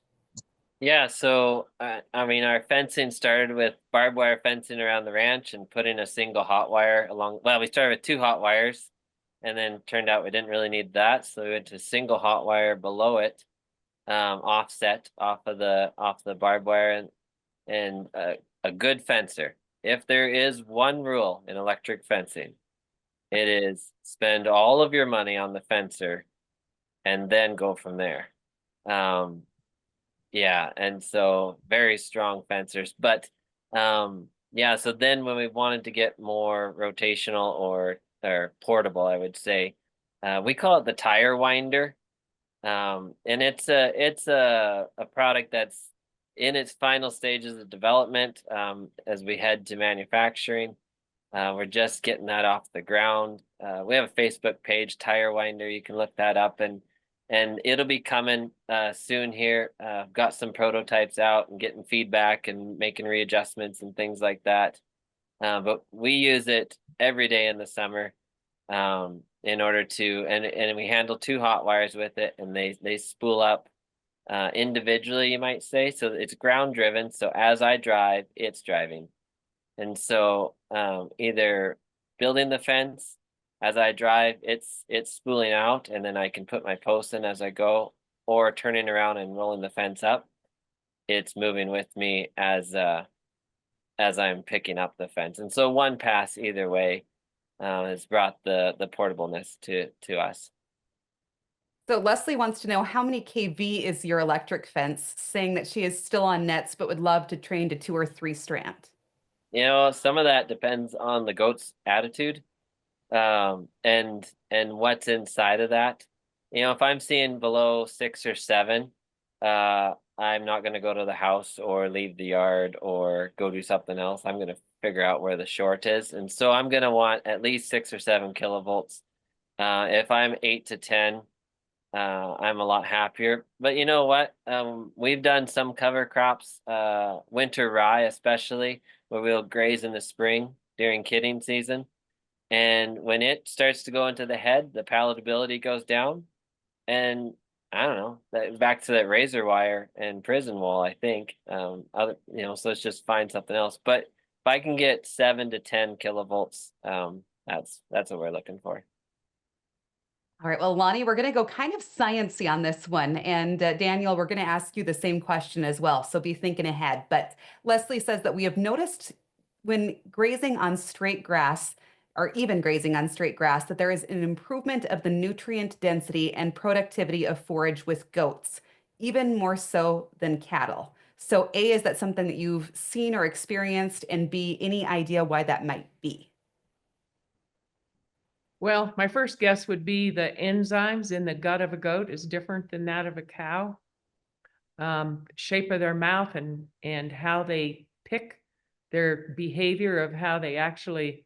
Yeah, so our fencing started with barbed wire fencing around the ranch and putting a single hot wire along. Well, we started with 2 hot wires, and then turned out we didn't really need that, so we went to single hot wire below it, offset off the barbed wire, and a good fencer. If there is one rule in electric fencing, it is spend all of your money on the fencer, and then go from there. Yeah, and so very strong fencers. But yeah, so then when we wanted to get more rotational or portable, I would say, we call it the tire winder. And it's a product that's in its final stages of development as we head to manufacturing. We're just getting that off the ground. We have a Facebook page, Tire Winder. You can look that up, and it'll be coming soon here. Got some prototypes out and getting feedback and making readjustments and things like that. But we use it every day in the summer. in order to, and we handle 2 hot wires with it, and they spool up individually, you might say. So it's ground driven. So as I drive, it's driving. And so either building the fence as I drive, it's spooling out, and then I can put my posts in as I go, or turning around and rolling the fence up. It's moving with me as I'm picking up the fence. And so one pass either way has brought the portableness to us. So Leslie wants to know how many kV is your electric fence, saying that she is still on nets but would love to train to 2 or 3 strand. You know, some of that depends on the goat's attitude, and what's inside of that. You know, if I'm seeing below 6 or 7, I'm not going to go to the house or leave the yard or go do something else. I'm going to figure out where the short is, and so I'm going to want at least 6 or 7 kilovolts. If I'm 8 to 10, I'm a lot happier. But you know what? We've done some cover crops, winter rye especially, where we'll graze in the spring during kidding season. And when it starts to go into the head, the palatability goes down. And I don't know, back to that razor wire and prison wool, I think. So let's just find something else. But if I can get 7 to 10 kilovolts, that's what we're looking for. All right. Well, Lani, we're going to go kind of sciencey on this one. And Daniel, we're going to ask you the same question as well. So be thinking ahead. But Leslie says that we have noticed when grazing on straight grass, or even grazing on straight grass, that there is an improvement of the nutrient density and productivity of forage with goats, even more so than cattle. So A, is that something that you've seen or experienced? And B, any idea why that might be? Well, my first guess would be the enzymes in the gut of a goat is different than that of a cow. Shape of their mouth and how they pick, their behavior of how they actually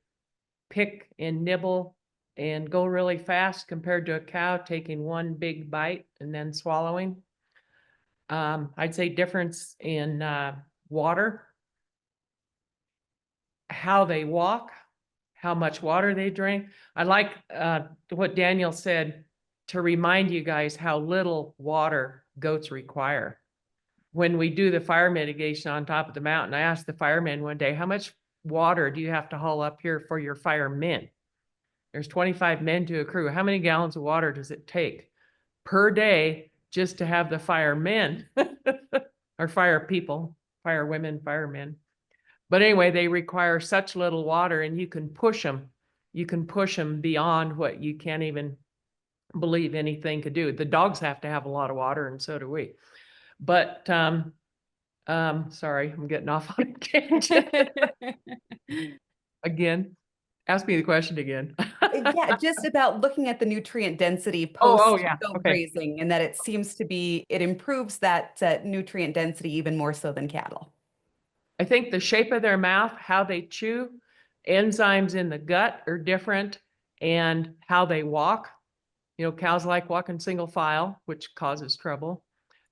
pick and nibble and go really fast compared to a cow taking one big bite and then swallowing. I'd say difference in water, how they walk, how much water they drink. I like what Daniel said to remind you guys how little water goats require. When we do the fire mitigation on top of the mountain, I asked the firemen one day, how much water do you have to haul up here for your firemen? There's 25 men to a crew. How many gallons of water does it take per day just to have the firemen or fire people, fire women, firemen? But anyway, they require such little water, and you can push them. You can push them beyond what you can't even believe anything could do. The dogs have to have a lot of water, and so do we. But sorry, I'm getting off on a tangent. Again, ask me the question again. Yeah, just about looking at the nutrient density Oh, post yeah. goat Okay. grazing, and that it seems to be, it improves that nutrient density even more so than cattle. I think the shape of their mouth, how they chew, enzymes in the gut are different, and how they walk. You know, cows like walking single file, which causes trouble.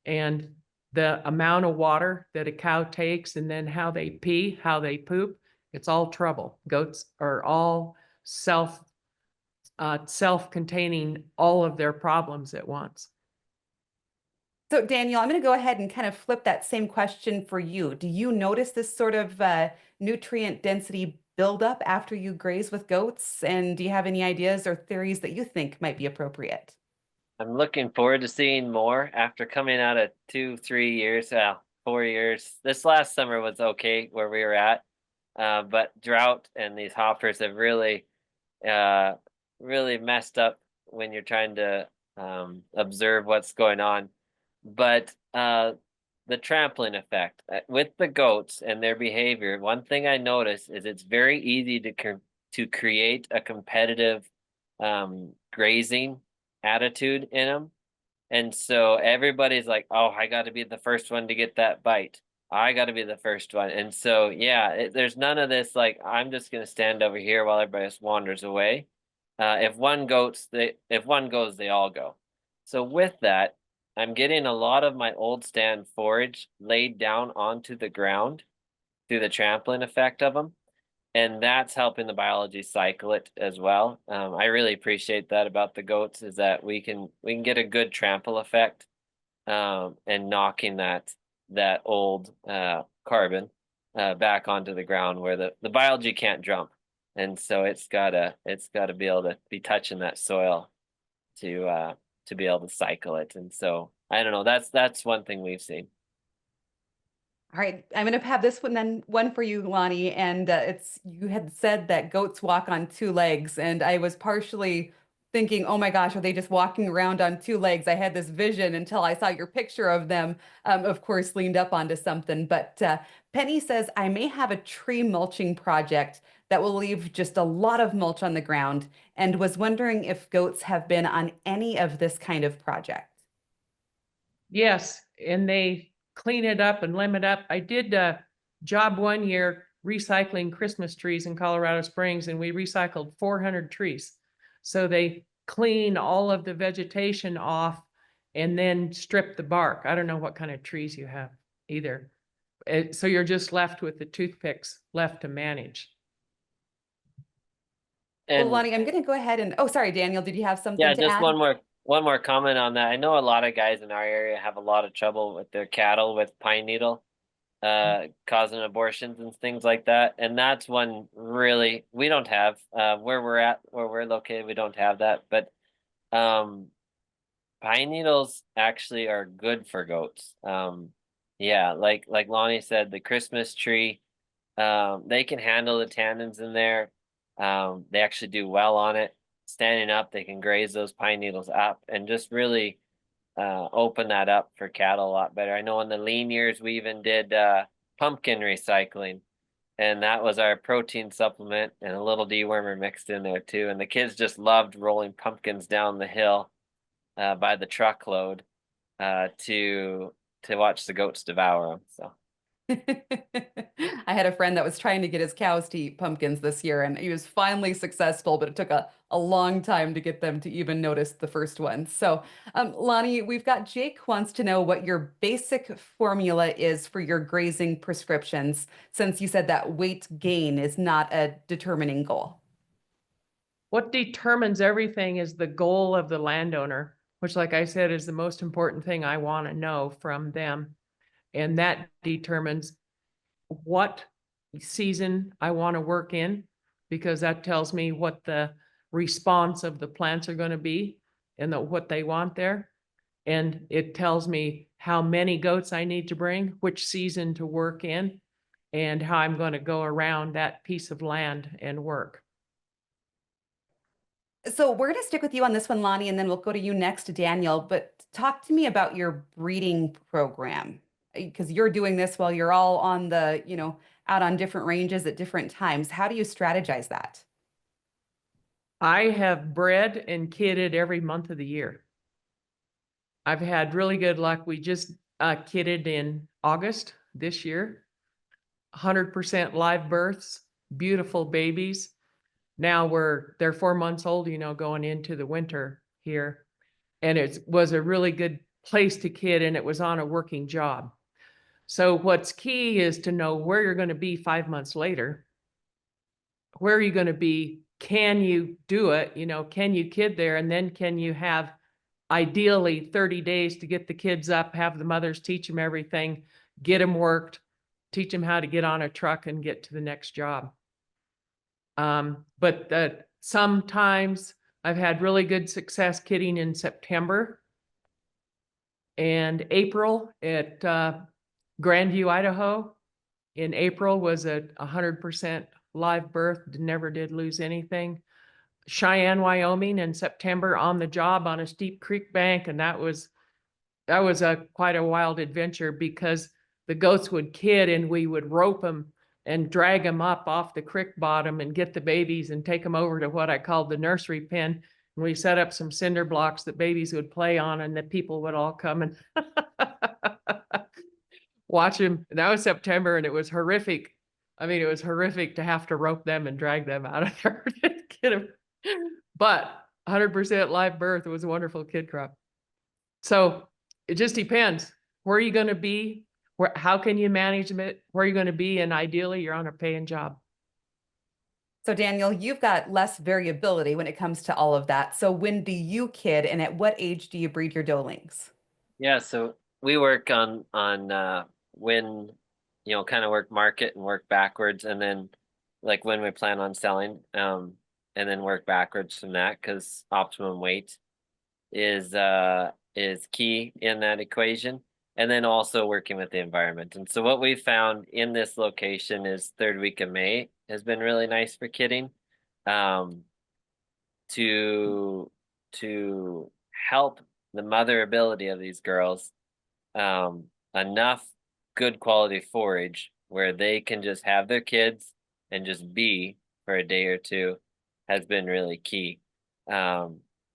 And the amount of water that a cow takes, and then how they pee, how they poop, it's all trouble. Goats are all self-containing all of their problems at once. So Daniel, I'm going to go ahead and kind of flip that same question for you. Do you notice this sort of nutrient density buildup after you graze with goats? And do you have any ideas or theories that you think might be appropriate? I'm looking forward to seeing more after coming out of 2, 3 years, 4 years. This last summer was okay where we were at, but drought and these hoppers have really, really messed up when you're trying to observe what's going on. But the trampling effect with the goats and their behavior, one thing I noticed is it's very easy to create a competitive grazing attitude in them. And so everybody's like, oh, I got to be the first one to get that bite. I got to be the first one. And so, yeah, there's none of this like, I'm just going to stand over here while everybody else wanders away. If one goes, they all go. So with that, I'm getting a lot of my old stand forage laid down onto the ground through the trampling effect of them. and that's helping the biology cycle it as well. I really appreciate that about the goats, is that we can get a good trample effect, and knocking that old carbon back onto the ground where the biology can't jump, and so it's gotta be able to be touching that soil to be able to cycle it. And so I don't know, that's one thing we've seen. All right, I'm going to have this one for you, Lani, and it's you had said that goats walk on two legs, and I was partially thinking, oh my gosh, are they just walking around on two legs? I had this vision until I saw your picture of them, of course, leaned up onto something. But Penny says I may have a tree mulching project that will leave just a lot of mulch on the ground, and was wondering if goats have been on any of this kind of project. Yes, and they clean it up and limb it up. I did a job one year recycling Christmas trees in Colorado Springs, and we recycled 400 trees. So they clean all of the vegetation off and then strip the bark. I don't know what kind of trees you have either. So you're just left with the toothpicks left to manage. Well, And Lani, I'm going to go ahead and, oh, sorry, Daniel, did you have something yeah, to just add? one more comment on that. I know a lot of guys in our area have a lot of trouble with their cattle with pine needle, causing abortions and things like that. And that's one really we don't have, where we're located, we don't have that. But um, pine needles actually are good for goats. Yeah, like Lonnie said, the Christmas tree, they can handle the tannins in there. They actually do well on it. Standing up, they can graze those pine needles up and just really open that up for cattle a lot better. I know in the lean years we even did pumpkin recycling, and that was our protein supplement and a little dewormer mixed in there too. And the kids just loved rolling pumpkins down the hill by the truckload to watch the goats devour them. So. I had a friend that was trying to get his cows to eat pumpkins this year, and he was finally successful, but it took a long time to get them to even notice the first one. So, Lani, we've got Jake wants to know what your basic formula is for your grazing prescriptions, since you said that weight gain is not a determining goal. What determines everything is the goal of the landowner, which, like I said, is the most important thing I want to know from them. And that determines what season I want to work in, because that tells me what the response of the plants are going to be and what they want there. And it tells me how many goats I need to bring, which season to work in, and how I'm going to go around that piece of land and work. So we're going to stick with you on this one, Lani, and then we'll go to you next, Daniel. But talk to me about your breeding program, because you're doing this while you're all on the, out on different ranges at different times. How do you strategize that? I have bred and kidded every month of the year. I've had really good luck. We just kidded in August this year, 100% live births, beautiful babies. Now they're 4 months old, going into the winter here. And it was a really good place to kid, and it was on a working job. So what's key is to know where you're going to be 5 months later. Where are you going to be? Can you do it? Can you kid there? And then can you have ideally 30 days to get the kids up, have the mothers teach them everything, get them worked, teach them how to get on a truck and get to the next job. But sometimes I've had really good success kidding in September and April at Grandview, Idaho. In April was a 100% live birth, never did lose anything. Cheyenne, Wyoming in September on the job on a steep creek bank. And that was quite a wild adventure, because the goats would kid and we would rope them and drag them up off the creek bottom and get the babies and take them over to what I called the nursery pen. And we set up some cinder blocks that babies would play on, and the people would all come and watch them. And that was September, and it was horrific. I mean, it was horrific to have to rope them and drag them out of there to get them. But 100% live birth, it was a wonderful kid crop. So it just depends. Where are you going to be? How can you manage it? Where are you going to be? And ideally, you're on a paying job. So Daniel, you've got less variability when it comes to all of that. So when do you kid and at what age do you breed your doelings? Yeah, so we work on when kind of work market and work backwards, and then like when we plan on selling, and then work backwards from that because optimum weight is key in that equation. And then also working with the environment. And so what we found in this location is third week of May has been really nice for kidding. Um, to to help the motherability of these girls, um, enough good quality forage where they can just have their kids and just be for a day or two has been really key.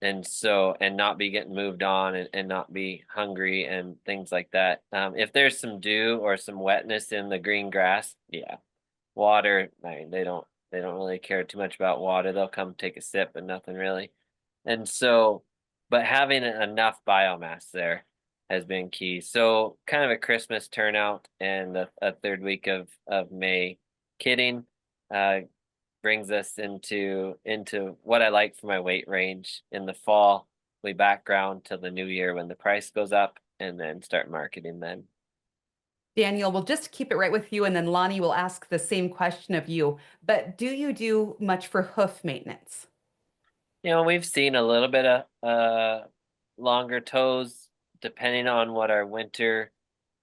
And so, and not be getting moved on and not be hungry and things like that. If there's some dew or some wetness in the green grass, yeah, water, I mean, they don't really care too much about water. They'll come take a sip and nothing really. And so, but having enough biomass there has been key. So kind of a Christmas turnout and a third week of May kidding uh brings us into what I like for my weight range. In the fall, we background till the new year when the price goes up and then start marketing then. Daniel, we'll just keep it right with you, and then Lonnie will ask the same question of you. But do you do much for hoof maintenance? We've seen a little bit of longer toes depending on what our winter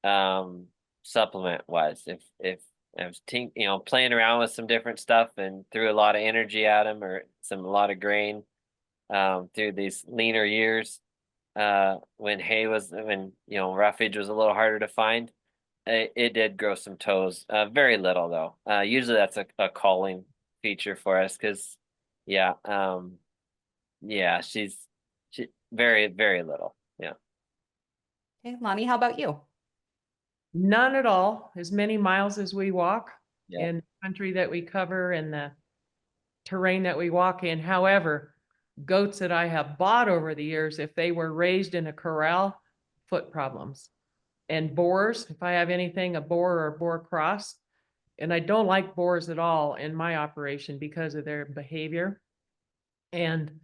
um supplement was. If I was playing around with some different stuff and threw a lot of energy at them or a lot of grain through these leaner years, when roughage was a little harder to find, it did grow some toes. Very little though. Usually that's a calling feature for us because yeah, yeah, she very, very little. Yeah. Okay, Lonnie, how about you? None at all, as many miles as we walk Yeah. in the country that we cover and the terrain that we walk in. However, goats that I have bought over the years, if they were raised in a corral, foot problems. And boars, if I have anything, a boar or a boar cross, and I don't like boars at all in my operation because of their behavior. And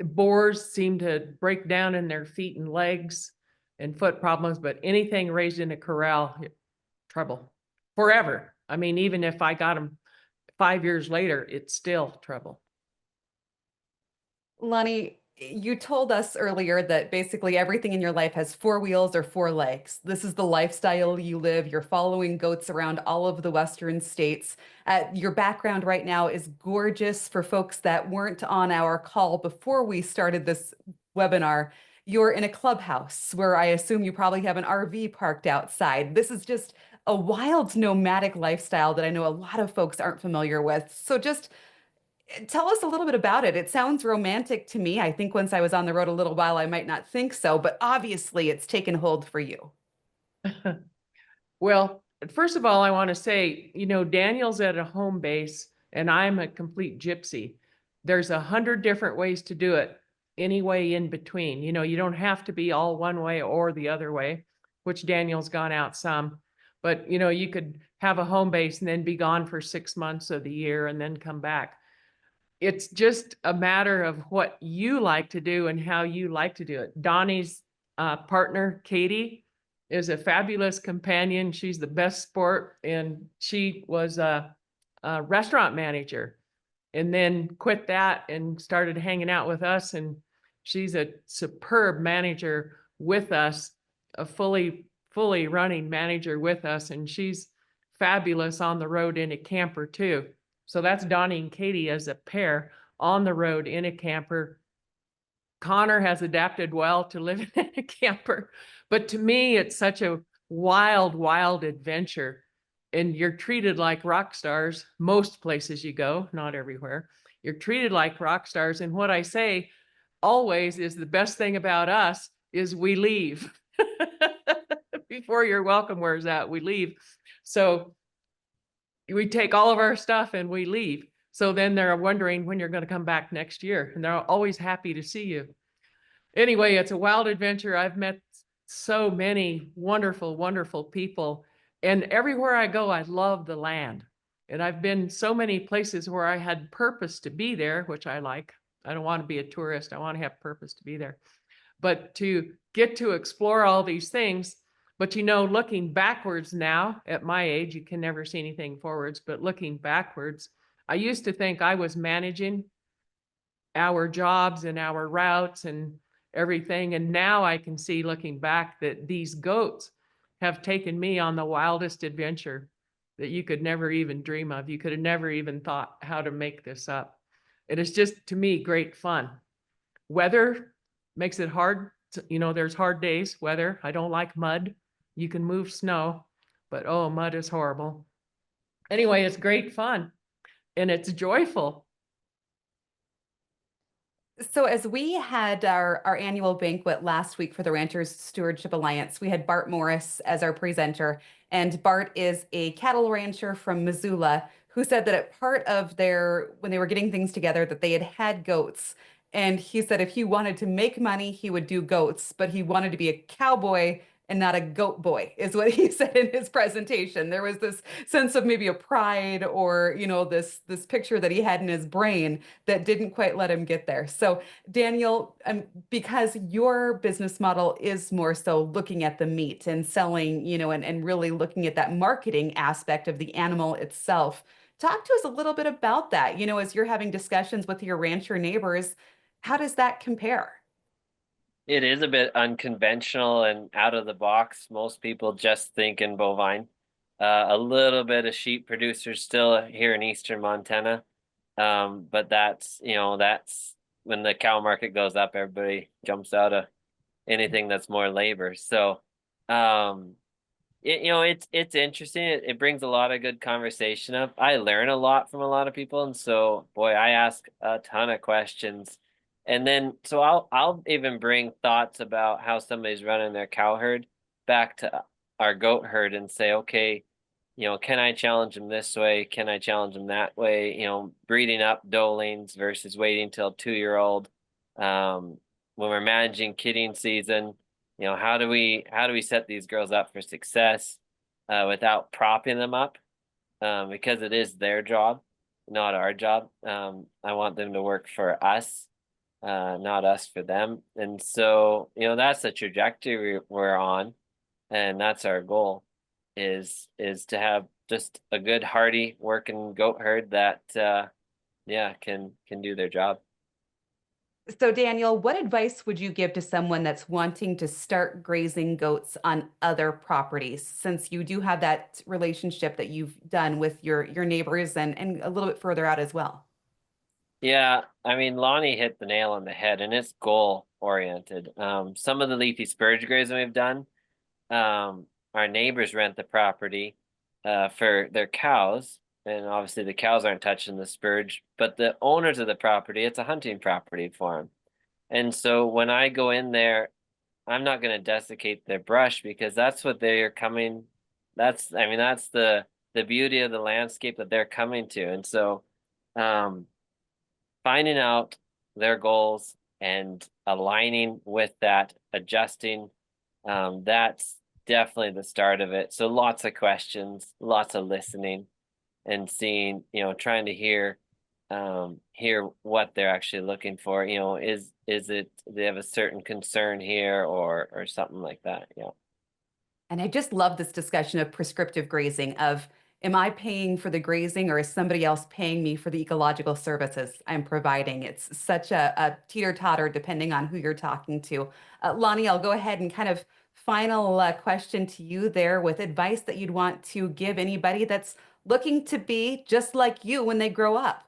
boars seem to break down in their feet and legs and foot problems, but anything raised in a corral, trouble forever. I mean, even if I got them 5 years later, it's still trouble. Lonnie, you told us earlier that basically everything in your life has four wheels or four legs. This is the lifestyle you live. You're following goats around all of the Western states. Your background right now is gorgeous. For folks that weren't on our call before we started this webinar, you're in a clubhouse where I assume you probably have an RV parked outside. This is just a wild nomadic lifestyle that I know a lot of folks aren't familiar with. So just tell us a little bit about it. It sounds romantic to me. I think once I was on the road a little while, I might not think so, but obviously it's taken hold for you. Well, first of all, I want to say, Daniel's at a home base and I'm a complete gypsy. There's 100 different ways to do it, any way in between. You don't have to be all one way or the other way, which Daniel's gone out some. But, you could have a home base and then be gone for 6 months of the year and then come back. It's just a matter of what you like to do and how you like to do it. Donnie's partner, Katie, is a fabulous companion. She's the best sport, and she was a restaurant manager and then quit that and started hanging out with us. And she's a superb manager with us, a fully running manager with us. And she's fabulous on the road in a camper too. So that's Donnie and Katie as a pair on the road in a camper. Connor has adapted well to living in a camper, but to me, it's such a wild adventure. And you're treated like rock stars most places you go, not everywhere. You're treated like rock stars. And what I say always is the best thing about us is we leave. Before your welcome wears out, we leave. So we take all of our stuff and we leave. So then they're wondering when you're going to come back next year. And they're always happy to see you. Anyway, it's a wild adventure. I've met so many wonderful people. And everywhere I go, I love the land. And I've been so many places where I had purpose to be there, which I like. I don't want to be a tourist. I want to have purpose to be there. But to get to explore all these things, but looking backwards now at my age, you can never see anything forwards, but looking backwards, I used to think I was managing our jobs and our routes and everything. And now I can see, looking back, that these goats have taken me on the wildest adventure that you could never even dream of. You could have never even thought how to make this up. It is just, to me, great fun. Weather makes it hard. There's hard days, weather. I don't like mud. You can move snow, but oh, mud is horrible. Anyway, it's great fun and it's joyful. So as we had our annual banquet last week for the Ranchers Stewardship Alliance, we had Bart Morris as our presenter. And Bart is a cattle rancher from Missoula who said that at part of when they were getting things together, that they had goats. And he said if he wanted to make money, he would do goats, but he wanted to be a cowboy and not a goat boy, is what he said in his presentation. There was this sense of maybe a pride or, this picture that he had in his brain that didn't quite let him get there. So Daniel, because your business model is more so looking at the meat and selling, and really looking at that marketing aspect of the animal itself, talk to us a little bit about that. As you're having discussions with your rancher neighbors, how does that compare? It is a bit unconventional and out of the box. Most people just think in bovine. A little bit of sheep producers still here in eastern Montana. But that's when the cow market goes up, everybody jumps out of anything that's more labor. So it's interesting. It brings a lot of good conversation up. I learn a lot from a lot of people, and so boy, I ask a ton of questions. And then so I'll even bring thoughts about how somebody's running their cow herd back to our goat herd and say, okay, can I challenge them this way? Can I challenge them that way? Breeding up doelings versus waiting till 2-year-old. When we're managing kidding season, how do we set these girls up for success without propping them up? Because it is their job, not our job. I want them to work for us, not us for them. And so, that's the trajectory we're on, and that's our goal is to have just a good, hardy working goat herd that can do their job. So, Daniel, what advice would you give to someone that's wanting to start grazing goats on other properties, since you do have that relationship that you've done with your neighbors and a little bit further out as well? Yeah, I mean, Lonnie hit the nail on the head, and it's goal oriented. Some of the leafy spurge grazing we've done, our neighbors rent the property for their cows, and obviously the cows aren't touching the spurge, but the owners of the property, it's a hunting property for them. And so when I go in there, I'm not going to desiccate their brush because that's what they're coming. That's the beauty of the landscape that they're coming to. And so finding out their goals and aligning with that, adjusting, that's definitely the start of it. So lots of questions, lots of listening, and seeing, trying to hear what they're actually looking for. Is it they have a certain concern here or something like that? Yeah. And I just love this discussion of prescriptive grazing of, am I paying for the grazing or is somebody else paying me for the ecological services I'm providing? It's such a teeter-totter depending on who you're talking to. Lani, I'll go ahead and kind of final question to you there with advice that you'd want to give anybody that's looking to be just like you when they grow up.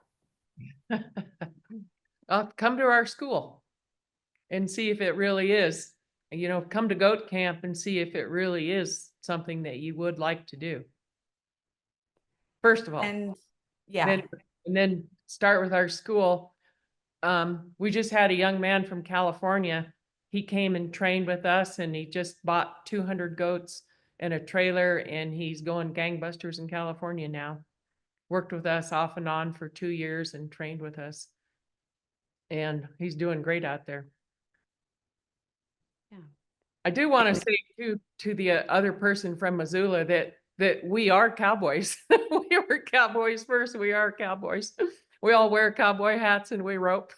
Come to our school and see if it really is. Come to goat camp and see if it really is something that you would like to do. First of all, And yeah. then start with our school. We just had a young man from California. He came and trained with us, and he just bought 200 goats and a trailer, and he's going gangbusters in California now. Worked with us off and on for 2 years and trained with us. And he's doing great out there. Yeah. I do want to say to the other person from Missoula that that we are cowboys. We were cowboys first. We are cowboys. We all wear cowboy hats and we rope.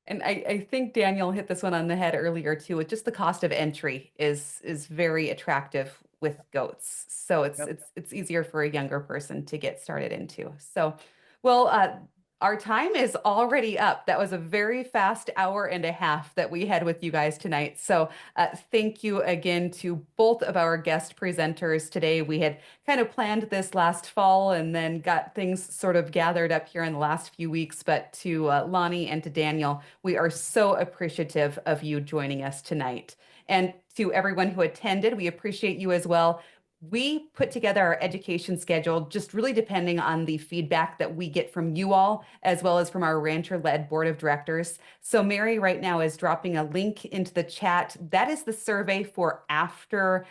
And I think Daniel hit this one on the head earlier too. With just the cost of entry is very attractive with goats. So Yep. it's easier for a younger person to get started into. So, well, our time is already up. That was a very fast hour and a half that we had with you guys tonight. So thank you again to both of our guest presenters today. We had kind of planned this last fall and then got things sort of gathered up here in the last few weeks. But to Lani and to Daniel, we are so appreciative of you joining us tonight. And to everyone who attended, we appreciate you as well. We put together our education schedule just really depending on the feedback that we get from you all, as well as from our rancher-led board of directors. So Mary right now is dropping a link into the chat. That is the survey for after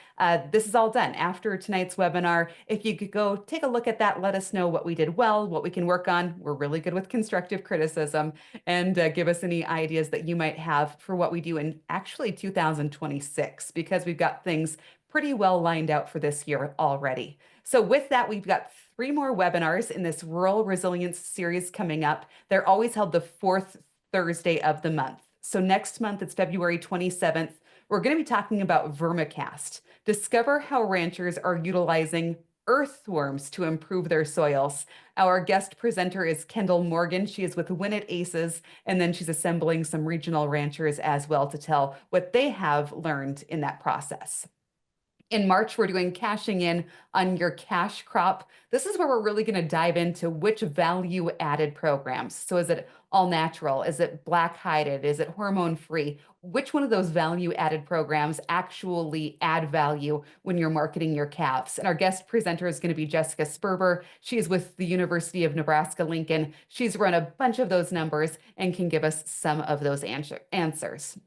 this is all done, after tonight's webinar. If you could go take a look at that, let us know what we did well, what we can work on. We're really good with constructive criticism, and give us any ideas that you might have for what we do in actually 2026, because we've got things pretty well lined out for this year already. So with that, we've got 3 more webinars in this Rural Resilience series coming up. They're always held the 4th Thursday of the month. So next month, it's February 27th. We're going to be talking about vermicast. Discover how ranchers are utilizing earthworms to improve their soils. Our guest presenter is Kendall Morgan. She is with Win It Aces, and then she's assembling some regional ranchers as well to tell what they have learned in that process. In March, we're doing cashing in on your cash crop. This is where we're really going to dive into which value added programs. So is it all natural? Is it black hided? Is it hormone free? Which one of those value added programs actually add value when you're marketing your calves? And our guest presenter is going to be Jessica Sperber. She is with the University of Nebraska-Lincoln. She's run a bunch of those numbers and can give us some of those answers.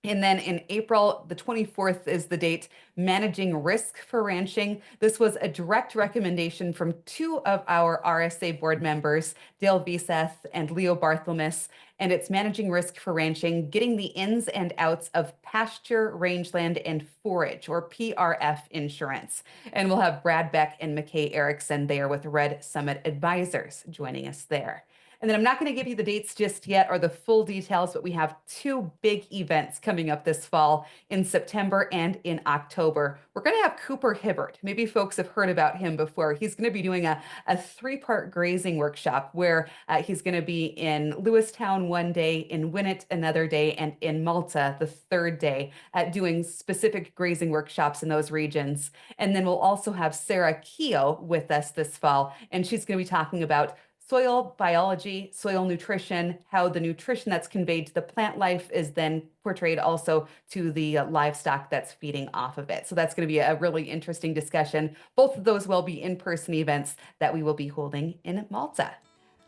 And then in April, the 24th is the date, Managing Risk for Ranching. This was a direct recommendation from 2 of our RSA board members, Dale Viseth and Leo Barthelmess, and it's Managing Risk for Ranching, getting the ins and outs of pasture, rangeland, and forage, or PRF insurance. And we'll have Brad Beck and McKay Erickson there with Red Summit Advisors joining us there. And then I'm not going to give you the dates just yet or the full details, but we have 2 big events coming up this fall in September and in October. We're going to have Cooper Hibbert. Maybe folks have heard about him before. He's going to be doing a 3-part grazing workshop where he's going to be in Lewistown one day, in Winnett another day, and in Malta the 3rd day, doing specific grazing workshops in those regions. And then we'll also have Sarah Keogh with us this fall, and she's going to be talking about soil biology, soil nutrition, how the nutrition that's conveyed to the plant life is then portrayed also to the livestock that's feeding off of it. So that's going to be a really interesting discussion. Both of those will be in-person events that we will be holding in Malta.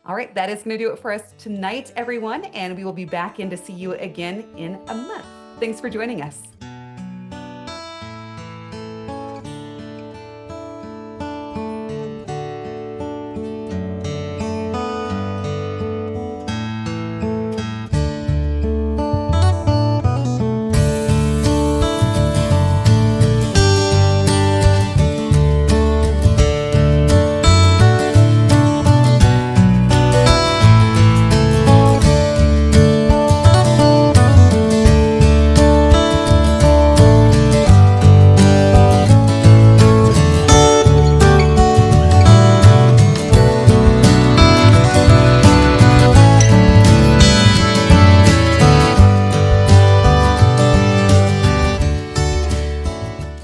All right, that is going to do it for us tonight, everyone, and we will be back in to see you again in a month. Thanks for joining us.